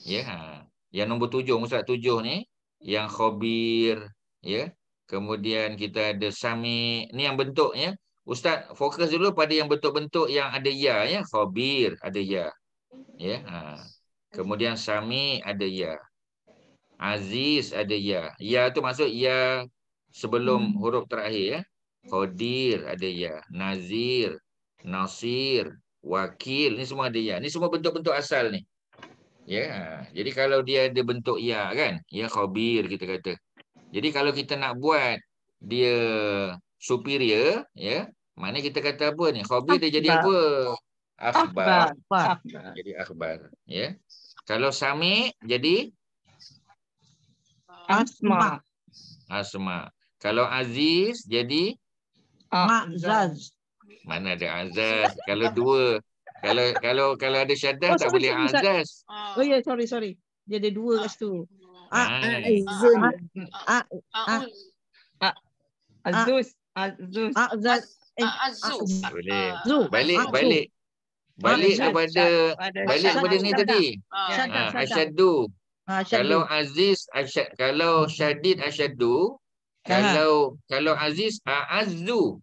[SPEAKER 1] Ya, yang nombor 7, Ustaz 7 ni, yang khabir, ya. Kemudian kita ada sami, ni yang bentuk, ya. Ustaz fokus dulu pada yang bentuk-bentuk yang ada ya, ya. Khabir ada ya. Ya, kemudian sami ada ya. Aziz ada ya. Ya tu maksud ya sebelum huruf terakhir, ya. Qadir ada ya. Nazir, Nasir, Wakil, ni semua ada ya. Ni semua bentuk-bentuk asal ni. Ya. Jadi kalau dia ada bentuk ya kan, ya khabir kita kata. Jadi kalau kita nak buat dia superior, ya, maknanya kita kata apa ni? Khabir dia jadi apa? Akhbar. Jadi akhbar, ya. Kalau sami jadi Asma. Kalau Aziz jadi
[SPEAKER 2] Azaz.
[SPEAKER 1] mana ada Azaz? Kalau dua, kalau ada syaddah tak boleh Azaz.
[SPEAKER 2] Oh ya, sorry. Dia ada dua kat situ.
[SPEAKER 5] Azuz.
[SPEAKER 1] Boleh. Balik kepada ni tadi. Asyaddu. Kalau Aziz, kalau Syadid asyaddu, kalau Aziz a'azzu.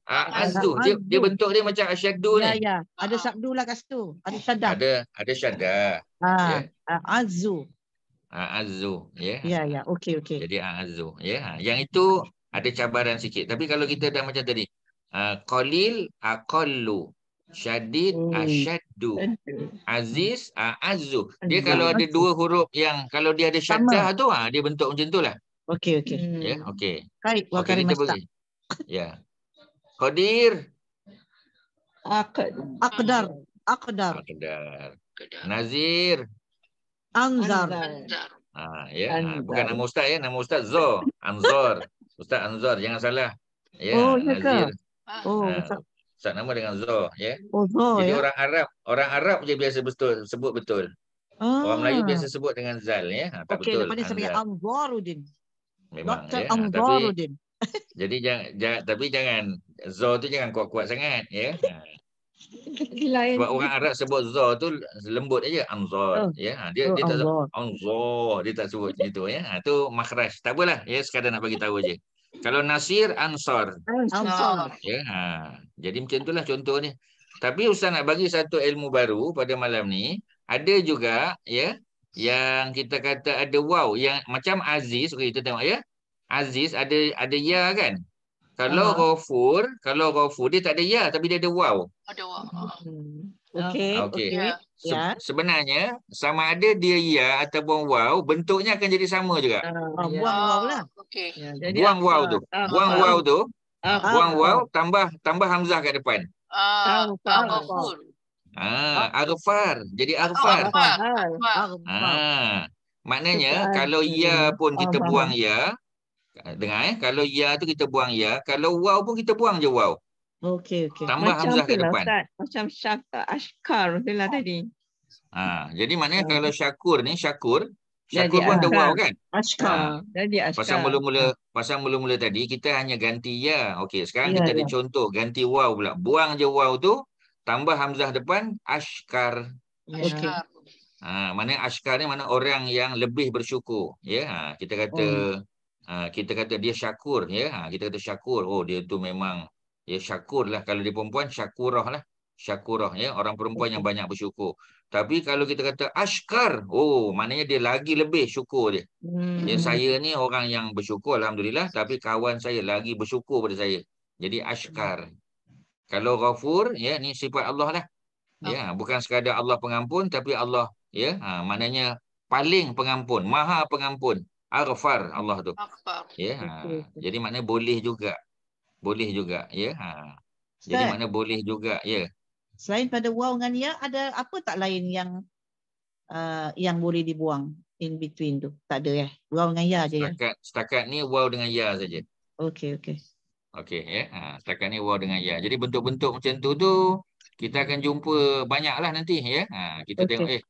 [SPEAKER 1] Dia bentuk dia macam asyaddu ni.
[SPEAKER 2] Ya. Ada sabdu lah kat situ. Ada syaddah.
[SPEAKER 1] Ada syaddah. A'azzu, ya.
[SPEAKER 2] Ya. Okey.
[SPEAKER 1] Jadi a'azzu, ya. Yang itu ada cabaran sikit. Tapi kalau kita dah macam tadi, qalil aqallu. Syadid asyaddu. Aziz a'azzu. Dia kalau ada dua huruf yang kalau dia ada syaddah tu, dia bentuk macam tu lah.
[SPEAKER 2] Okey.
[SPEAKER 1] Ya, okey.
[SPEAKER 2] Baik,
[SPEAKER 1] kita pergi. Ya. Qadir.
[SPEAKER 2] Aqdar.
[SPEAKER 1] Nazir.
[SPEAKER 2] Anzar.
[SPEAKER 1] Ya. Bukan nama ustaz, ya. Nama ustaz Zor. Anzor. Ustaz Anzor, jangan salah. Ya, Nazir. Ustaz nama dengan Zor, ya. Jadi orang Arab je biasa sebut betul. Orang Melayu biasa sebut dengan Zal, ya. Tak betul.
[SPEAKER 2] Okey, lepas ni saya Anzaruddin.
[SPEAKER 1] Memang,
[SPEAKER 2] Dr.
[SPEAKER 1] ya.
[SPEAKER 2] Anzaruddin.
[SPEAKER 1] Jadi jangan Zor tu jangan kuat-kuat sangat, ya. Sebab orang Arab sebut Zor tu lembut aja, Anzar, ya. Dia tak sebut Anzar, dia tak sebut gitu, ya. Tu makhraj. Tak apalah, ya, sekadar nak bagi tahu je. Kalau Nasir, Ansar. Ya, jadi macam itulah contohnya. Tapi Ustaz nak bagi satu ilmu baru pada malam ni. Ada juga, ya, yang kita kata ada waw. Yang macam Aziz, kita tengok, ya. Aziz ada ya kan. Kalau Ghafur dia tak ada ya tapi dia ada waw.
[SPEAKER 7] Ada waw.
[SPEAKER 2] Okey. Ya.
[SPEAKER 1] Sebenarnya sama ada dia ya ataupun waw, bentuknya akan jadi sama juga.
[SPEAKER 2] Buang waw lah.
[SPEAKER 7] Okey.
[SPEAKER 5] Ya, jadi
[SPEAKER 1] Buang waw tu. Buang waw tu. Buang waw tambah hamzah kat depan.
[SPEAKER 7] Aghfur.
[SPEAKER 1] Aghfar. Jadi aghfar. Maknanya kalau ya pun kita buang ya. Dengar kalau ya tu kita buang ya, kalau waw pun kita buang je waw.
[SPEAKER 2] Okey.
[SPEAKER 1] Tambah hamzah kat depan.
[SPEAKER 5] Macam ashkar tu lah tadi.
[SPEAKER 1] Jadi maknanya kalau syakur
[SPEAKER 5] Jadi
[SPEAKER 1] pun ada waw kan?
[SPEAKER 2] Ashkar.
[SPEAKER 5] Jadi ashkar.
[SPEAKER 1] Pasal mula-mula tadi kita hanya ganti ya. Okey, sekarang
[SPEAKER 2] Ya,
[SPEAKER 1] kita ada contoh ganti waw pula. Buang je waw tu, tambah hamzah depan ashkar.
[SPEAKER 2] Okey.
[SPEAKER 1] Mana ashkar ni mana orang yang lebih bersyukur, ya. Kita kata dia syakur, ya. Kita kata syakur. Oh, dia tu memang ya syakur lah. Kalau dia perempuan syakurah lah. Syakurah, ya, orang perempuan yang banyak bersyukur. Tapi kalau kita kata ashkar, oh, maknanya dia lagi lebih syukur dia. Ya, saya ni orang yang bersyukur alhamdulillah, tapi kawan saya lagi bersyukur pada saya. Jadi ashkar. Kalau ghafur, ya, ni sifat Allah lah. Ya, bukan sekadar Allah pengampun, tapi Allah, ya, maknanya paling pengampun, maha pengampun. Aghfar Allah tu. Ya, jadi maknanya boleh juga. Boleh juga, ya. Jadi
[SPEAKER 2] Ustaz,
[SPEAKER 1] maknanya boleh juga, ya.
[SPEAKER 2] selain pada waw dengan ya, ada apa tak lain yang boleh dibuang in between tu? Tak ada ya? Waw dengan ya je ya?
[SPEAKER 1] Setakat ni waw dengan ya saja.
[SPEAKER 2] Okey.
[SPEAKER 1] Okey, ya. Setakat ni waw dengan ya. Jadi bentuk-bentuk macam tu kita akan jumpa banyaklah nanti, ya. Kita tengok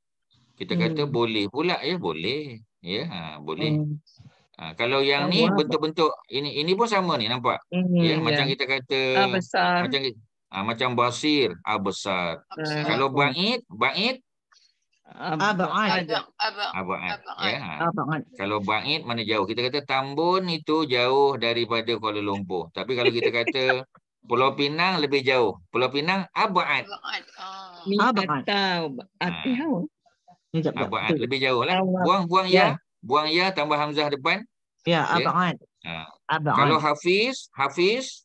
[SPEAKER 1] kita kata boleh pula, ya, boleh. Ya, boleh. Kalau yang ni bentuk-bentuk ini pun sama ni, nampak? Ya, macam kita kata
[SPEAKER 5] besar.
[SPEAKER 1] macam basir, besar. Kalau ba'id
[SPEAKER 5] Abad.
[SPEAKER 1] ya. Kalau ba'id mana jauh. Kita kata Tambun itu jauh daripada Kuala Lumpur. Tapi kalau kita kata Pulau Pinang lebih jauh. Pulau Pinang abad. Abad lebih jauh lah. Buang ya. Buang ya tambah hamzah depan.
[SPEAKER 2] Ya, abad.
[SPEAKER 1] Kalau Hafiz
[SPEAKER 5] Ahfaz.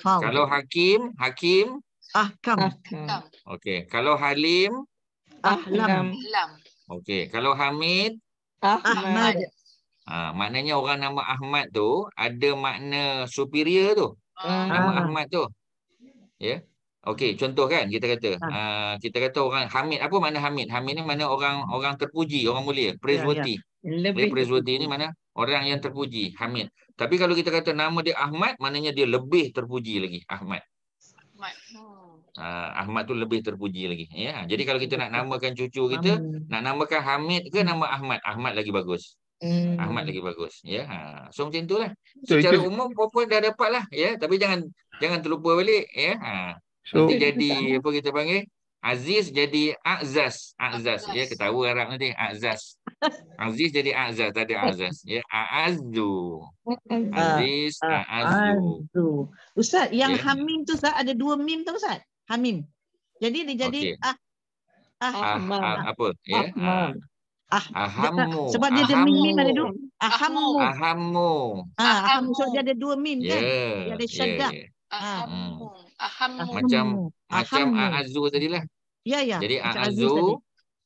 [SPEAKER 1] Kalau Hakim
[SPEAKER 2] Ahkam.
[SPEAKER 1] okey. Kalau Halim
[SPEAKER 2] Ahlam.
[SPEAKER 1] okey. Kalau Hamid
[SPEAKER 2] Ahmad.
[SPEAKER 1] maknanya orang nama Ahmad tu ada makna superior tu. Nama Ahmad tu. Ya. Okey, contoh kan kita kata orang Hamid. Apa makna Hamid? Hamid ni mana orang terpuji, orang mulia, praiseworthy. Praiseworthy ni mana orang yang terpuji, Hamid. Tapi kalau kita kata nama dia Ahmad, maknanya dia lebih terpuji lagi, Ahmad. Ahmad tu lebih terpuji lagi, ya. Jadi kalau kita nak namakan cucu kita, nak namakan Hamid ke nama Ahmad? Ahmad lagi bagus. Ahmad lagi bagus, ya. So macam itulah. Secara umum apa dah dapat lah, ya. Tapi jangan terlupa balik, ya. Nanti jadi apa kita panggil? Aziz jadi Azaz, ya, ketawa Arab nanti, Azaz. Aziz jadi Azaz, tak ada Azaz, ya. A'azzu. Aziz, A'azzu.
[SPEAKER 2] Ustaz, yang Hamim tu Ustaz ada dua mim tu Ustaz? Hamim. Jadi dia jadi
[SPEAKER 1] apa, ya? Ahammu.
[SPEAKER 2] Sebab dia ada mim ada dua. Ahammu. Ahammu. So dia ada dua mim kan? Dia ada syaddah.
[SPEAKER 1] Macam A'azzu tadilah.
[SPEAKER 2] Ya.
[SPEAKER 1] Jadi A'azzu,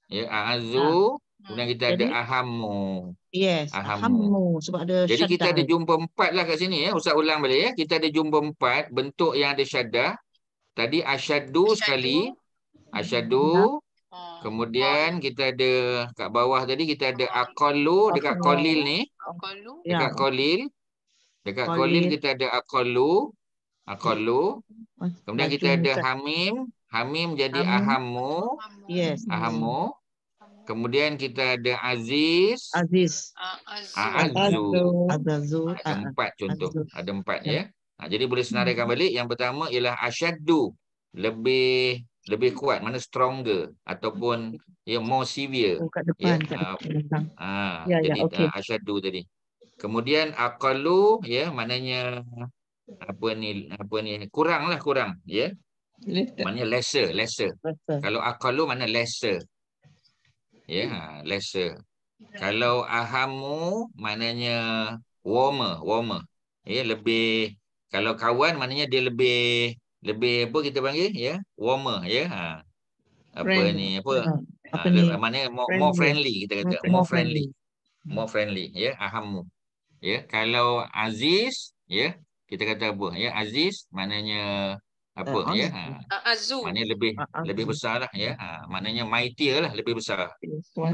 [SPEAKER 1] ya, A'azzu. Kemudian kita ada Ahammu.
[SPEAKER 2] Yes, Ahammu. Sebab ada
[SPEAKER 1] jadi
[SPEAKER 2] syaddah.
[SPEAKER 1] kita ada jumpa 4 lah kat sini, ya. Ustaz ulang balik, ya. Kita ada jumpa 4 bentuk yang ada syaddah. Tadi asyaddu sekali. Asyaddu. Kemudian kita ada kat bawah tadi kita ada aqallu dekat qalil ni. Dekat qalil. Dekat qalil kita ada aqallu. Kemudian kita ada hamim. Hamim jadi ahammu.
[SPEAKER 2] Yes.
[SPEAKER 1] Ahammu. Kemudian kita ada aziz. A'azzu. Ada 4 contoh. Ada 4, ya. Jadi boleh senaraikan balik. Yang pertama ialah asyaddu. Lebih kuat, mana stronger ataupun more severe. Jadi asyaddu tadi. Kemudian aqallu, ya, maknanya apa ni kurang, ya. Maknanya lesser. Kalau aqallu mana lesser. Ya, lesser. Kalau ahammu maknanya warmer. Ya, lebih. Kalau kawan maknanya dia lebih lebih apa kita panggil ya, warmer ya. Apa
[SPEAKER 2] Friendly.
[SPEAKER 1] ni apa?
[SPEAKER 2] Apa ni?
[SPEAKER 1] Maknanya more friendly kita kata, more friendly. More friendly ya, ahammu. Ya, kalau aziz ya, kita kata apa ya, aziz maknanya apa ya?
[SPEAKER 7] Azu.
[SPEAKER 1] Maknanya lebih besar lah ya. Maknanya mightier lah, lebih besar.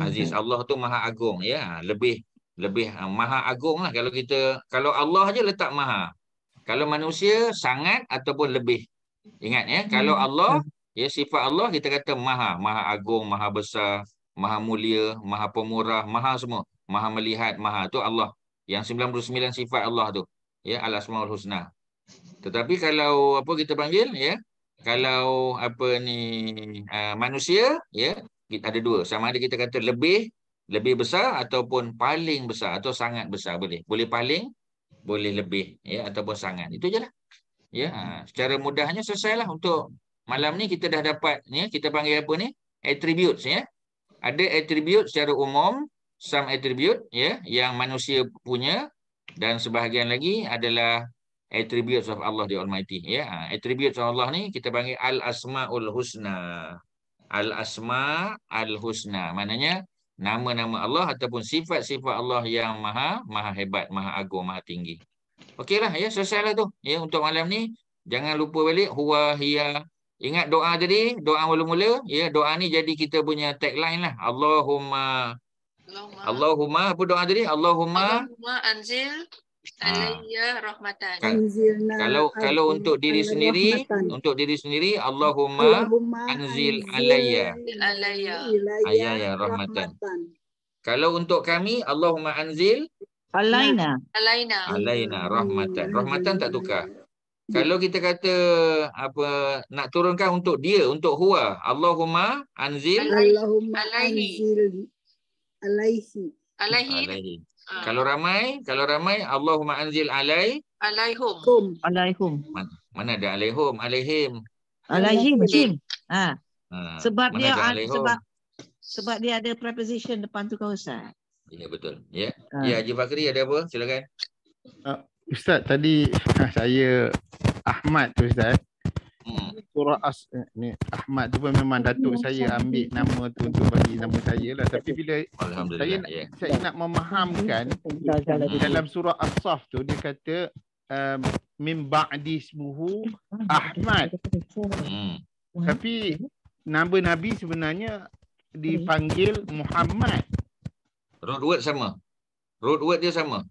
[SPEAKER 1] Aziz, Allah tu maha agung ya. Lebih maha agung lah kalau Allah aja letak maha. Kalau manusia sangat ataupun lebih. Ingat ya, kalau Allah ya, sifat Allah kita kata maha agung, maha besar, maha mulia, maha pemurah, maha semua. Maha melihat, maha tu Allah. Yang 99 sifat Allah tu. Ya, Al-Asmaul Husna. Tetapi kalau apa kita panggil ya, kalau apa ni manusia ya, kita ada dua. Sama ada kita kata lebih besar ataupun paling besar atau sangat besar boleh. Boleh paling, boleh lebih ya, ataupun sangat. Itu je lah. Ya, secara mudahnya selesailah untuk malam ni. Kita dah dapat ya, kita panggil apa ni? Attributes ya. Ada attribute secara umum, some attribute ya yang manusia punya, dan sebahagian lagi adalah attributes of Allah the Almighty ya. Attributes of Allah ni kita panggil Al-Asmaul Husna. Al-Asma Al-Husna. Maknanya nama-nama Allah ataupun sifat-sifat Allah yang maha hebat, maha agung, maha tinggi. Okeylah ya, selesailah tu. Ya, untuk malam ni jangan lupa balik huwa hiya. Ingat doa tadi, doa mula-mula ya, doa ni jadi kita punya tagline lah. Allahumma apa doa tadi? Allahumma
[SPEAKER 7] anzil alayya rahmatan.
[SPEAKER 1] Kalau untuk diri sendiri, Allahumma anzil alayya rahmatan. Kalau untuk kami, Allahumma anzil
[SPEAKER 2] Alaina
[SPEAKER 1] rahmatan. Rahmatan tak tukar. Kalau kita kata apa, nak turunkan untuk dia, untuk huwa, Allahumma anzil alaihi. Kalau ramai, Allahumma anzil alaihum. Mana ada alaihum, alaihim.
[SPEAKER 2] Sebab dia ada preposition depan tu kau Ustaz.
[SPEAKER 1] Ya, betul. Ya. Ya, Haji Fakri ada apa? Silakan.
[SPEAKER 6] Ustaz, tadi saya Ahmad tu Ustaz. Surah ni Ahmad tu pun memang datuk saya ambil nama tu untuk bagi nama saya lah. Tapi bila saya nak memahamkan dalam surah As-Saff tu, dia kata min ba'di ismuhu Ahmad. Tapi nama Nabi sebenarnya dipanggil Muhammad.
[SPEAKER 1] Root word sama. Root word dia sama.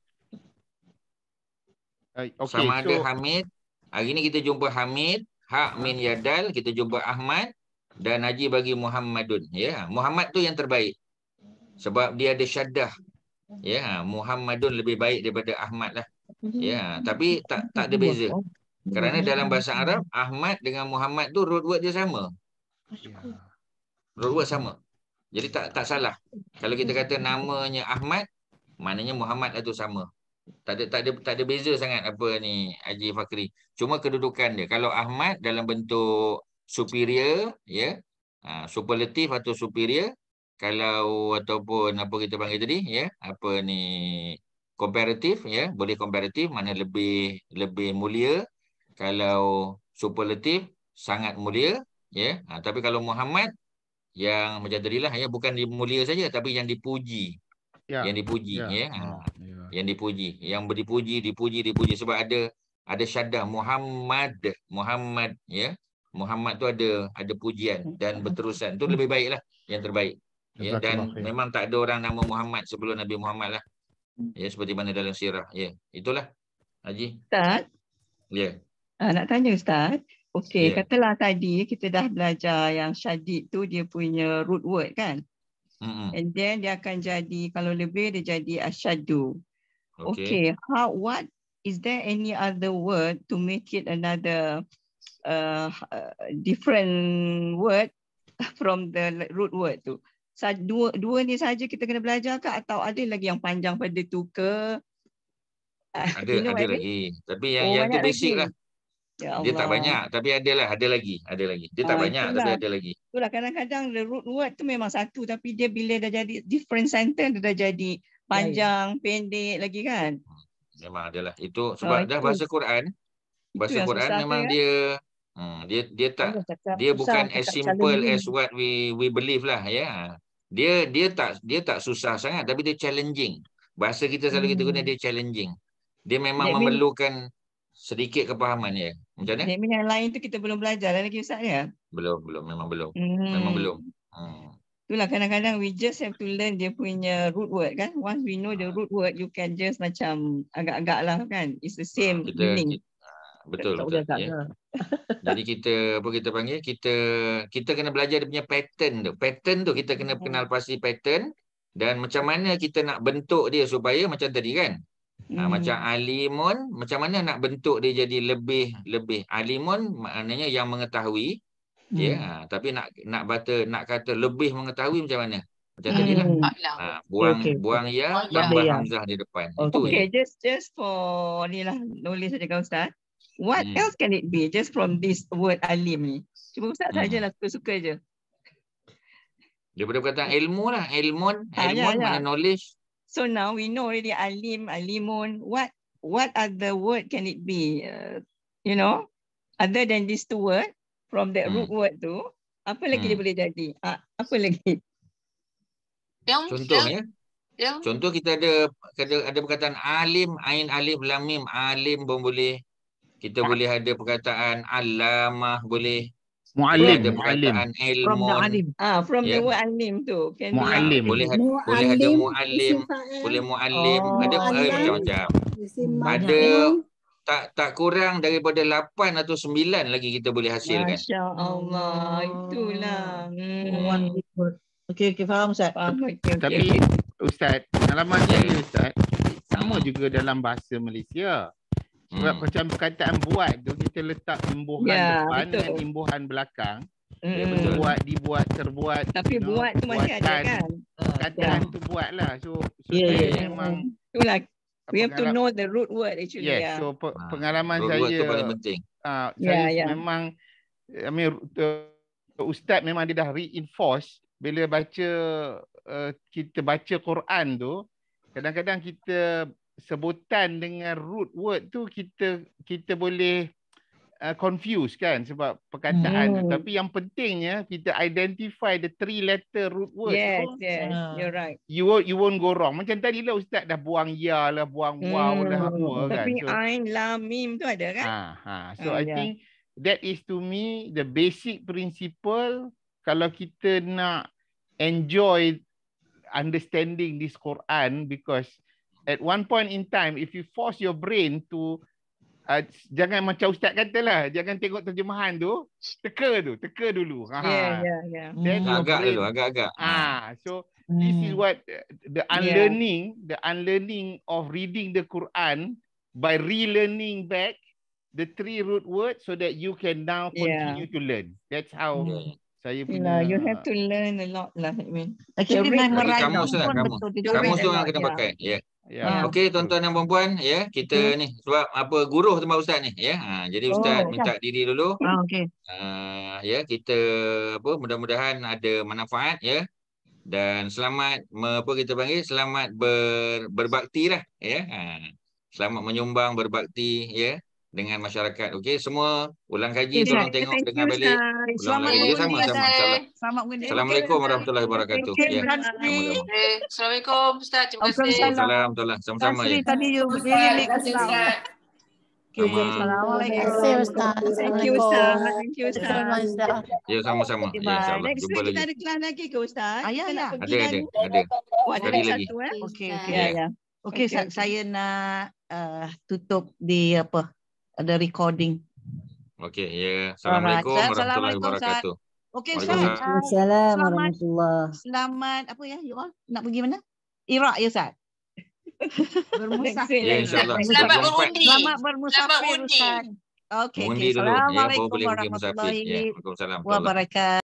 [SPEAKER 1] Okay, sama ada Hamid. Hari ni kita jumpa Hamid, Hak min Yadal, kita jumpa Ahmad, dan Haji bagi Muhammadun. Ya, Muhammad tu yang terbaik. Sebab dia ada syaddah. Ya, Muhammadun lebih baik daripada Ahmad lah. Ya, tapi tak ada beza. Kerana dalam bahasa Arab, Ahmad dengan Muhammad tu root word dia sama. Root word sama. Jadi tak salah. Kalau kita kata namanya Ahmad, maknanya Muhammad itu sama. Tak ada beza sangat apa ni Haji Fakri. Cuma kedudukan dia. Kalau Ahmad dalam bentuk superior ya, superlatif atau superior. Kalau ataupun apa kita panggil tadi ya, apa ni komparatif ya, boleh komparatif, mana lebih mulia. Kalau superlatif sangat mulia ya. Tapi kalau Muhammad yang macam tadilah ya, bukan mulia saja tapi yang dipuji. Yang dipuji ya. Yang dipuji, yang dipuji sebab ada syaddah Muhammad ya. Muhammad tu ada pujian dan berterusan. Tu lebih baiklah, yang terbaik. Ya, dan memang tak ada orang nama Muhammad sebelum Nabi Muhammad lah. Ya, seperti mana dalam sirah. Ya, itulah Haji.
[SPEAKER 2] Ustaz.
[SPEAKER 1] Ya.
[SPEAKER 2] Nak tanya Ustaz. Okey, katalah tadi kita dah belajar yang syadid tu dia punya root word kan? And then dia akan jadi, kalau lebih dia jadi asyaddu. Okay. What is there any other word to make it another different word from the root word tu? Dua ni saja kita kena belajar ke, atau ada lagi yang panjang pada tu ke?
[SPEAKER 1] Ada lagi. Tapi yang tu basic lah. Ya, dia tak banyak tapi ada lagi. Dia tak banyak tapi ada lagi.
[SPEAKER 2] Itulah, kadang-kadang the root word tu memang satu tapi dia bila dah jadi different sentence dia dah jadi panjang, pendek lagi kan.
[SPEAKER 1] Memang adalah. Itu sebab dah bahasa Quran. Bahasa Quran memang dia Dia bukan as simple as what we believe lah, ya. Dia tak susah sangat, tapi dia challenging. Bahasa kita selalu kita guna, dia challenging. Dia memang memerlukan sedikit kepahaman, ya. Macam mana?
[SPEAKER 2] Yang lain tu kita belum belajar lagi Ustaz, ya?
[SPEAKER 1] Memang belum. Memang belum.
[SPEAKER 2] Itulah kadang-kadang we just have to learn dia punya root word kan. Once we know the root word, you can just macam agak-agak lah kan. It's the same meaning.
[SPEAKER 1] Betul. Ya. Jadi kita panggil, kita kena belajar dia punya pattern tu. Pattern tu kita kena kenal pasti pattern dan macam mana kita nak bentuk dia supaya macam tadi kan. Macam alimun, macam mana nak bentuk dia jadi lebih alimun maknanya yang mengetahui. Ya, tapi nak kata lebih mengetahui macam mana? Macam tadi lah. Buang ya, tambah hamzah di depan. Itu
[SPEAKER 2] okay, just for ni lah, nulis saja kan Ustaz. What else can it be just from this word alim ni? Cuma Ustaz sajalah suka-suka je.
[SPEAKER 1] Daripada perkataan ilmu lah. Ilmun mana knowledge.
[SPEAKER 2] So now we know already alim, alimun. What other word can it be? Other than these two words. From that root word tu, apa lagi dia boleh jadi? Apa lagi?
[SPEAKER 1] Contohnya, contoh kita ada perkataan alim, ain alif lam mim, alim pun boleh. Kita boleh ada perkataan alamah boleh.
[SPEAKER 6] Muallim,
[SPEAKER 1] ada perkataan ilmun.
[SPEAKER 2] From the word alim tu.
[SPEAKER 1] Muallim. Boleh ada muallim, boleh muallim, ada macam-macam. Ada tak kurang daripada 8 atau 9 lagi kita boleh hasilkan.
[SPEAKER 2] Masya Allah, itulah.
[SPEAKER 8] Okey, faham Ustaz.
[SPEAKER 6] Tapi Ustaz, pengalaman saya Ustaz, sama juga dalam bahasa Malaysia. Sebab macam perkataan buat tu kita letak imbuhan depan dengan imbuhan belakang. Buat, dibuat, terbuat.
[SPEAKER 2] Tapi buat tu masih ada kan?
[SPEAKER 6] Perkataan tu buatlah. So memang
[SPEAKER 2] itulah. We have to know the root word actually.
[SPEAKER 6] Yes, so pengalaman
[SPEAKER 1] root
[SPEAKER 6] saya
[SPEAKER 1] word tu paling penting.
[SPEAKER 6] Saya memang Ustaz memang dia dah reinforce bila kita baca Quran tu, kadang-kadang kita sebutan dengan root word tu kita boleh confuse kan sebab perkataan tu. Tapi yang pentingnya kita identify the 3-letter root word.
[SPEAKER 2] Yes, you're right.
[SPEAKER 6] You won't go wrong. Macam tadi lah Ustaz dah buang ya lah, buang waw lah semua kan.
[SPEAKER 2] Tapi ain, lam, mim tu ada kan?
[SPEAKER 6] So I think that is to me the basic principle kalau kita nak enjoy understanding this Quran, because at one point in time if you force your brain to jangan macam Ustaz katalah, jangan tengok terjemahan tu, teka dulu.
[SPEAKER 1] Agak-agak.
[SPEAKER 6] So this is what the unlearning of reading the Quran by relearning back the 3 root words so that you can now continue to learn. That's how saya punya.
[SPEAKER 2] You have to learn a lot lah.
[SPEAKER 8] Actually
[SPEAKER 1] kamus tu yang kena pakai. Okey, tuan-tuan dan puan-puan, kita ni sebab apa guruh tempat Ustaz ni, jadi Ustaz minta diri dulu. Kita mudah-mudahan ada manfaat dan selamat kita panggil selamat berbakti lah selamat menyumbang berbakti dengan masyarakat. Okey, semua ulang kaji, tolong tengok dengar balik. Sama-sama. Assalamualaikum warahmatullahi wabarakatuh.
[SPEAKER 7] Assalamualaikum Ustaz. Terima kasih.
[SPEAKER 1] Assalamualaikum. Sama-sama ya.
[SPEAKER 8] Tadi you
[SPEAKER 7] Terima kasih Ustaz.
[SPEAKER 8] Assalamualaikum.
[SPEAKER 2] Thank you Ustaz.
[SPEAKER 1] Ya, sama-sama. InsyaAllah.
[SPEAKER 2] Next week kita ada kelas lagi ke Ustaz?
[SPEAKER 1] Ada.
[SPEAKER 2] Sekali lagi.
[SPEAKER 8] Okey, saya nak tutup di ada recording.
[SPEAKER 1] Okey, Assalamualaikum warahmatullahi wabarakatuh.
[SPEAKER 8] Okey, Ustaz. Assalamualaikum warahmatullahi. Selamat apa ya? You all nak pergi mana? Iraq ya, Ustaz?
[SPEAKER 1] Bermusafir. InsyaAllah.
[SPEAKER 7] Selamat berundi.
[SPEAKER 8] Selamat bermusafir, Ustaz. Okey.
[SPEAKER 1] Assalamualaikum
[SPEAKER 8] warahmatullahi wabarakatuh.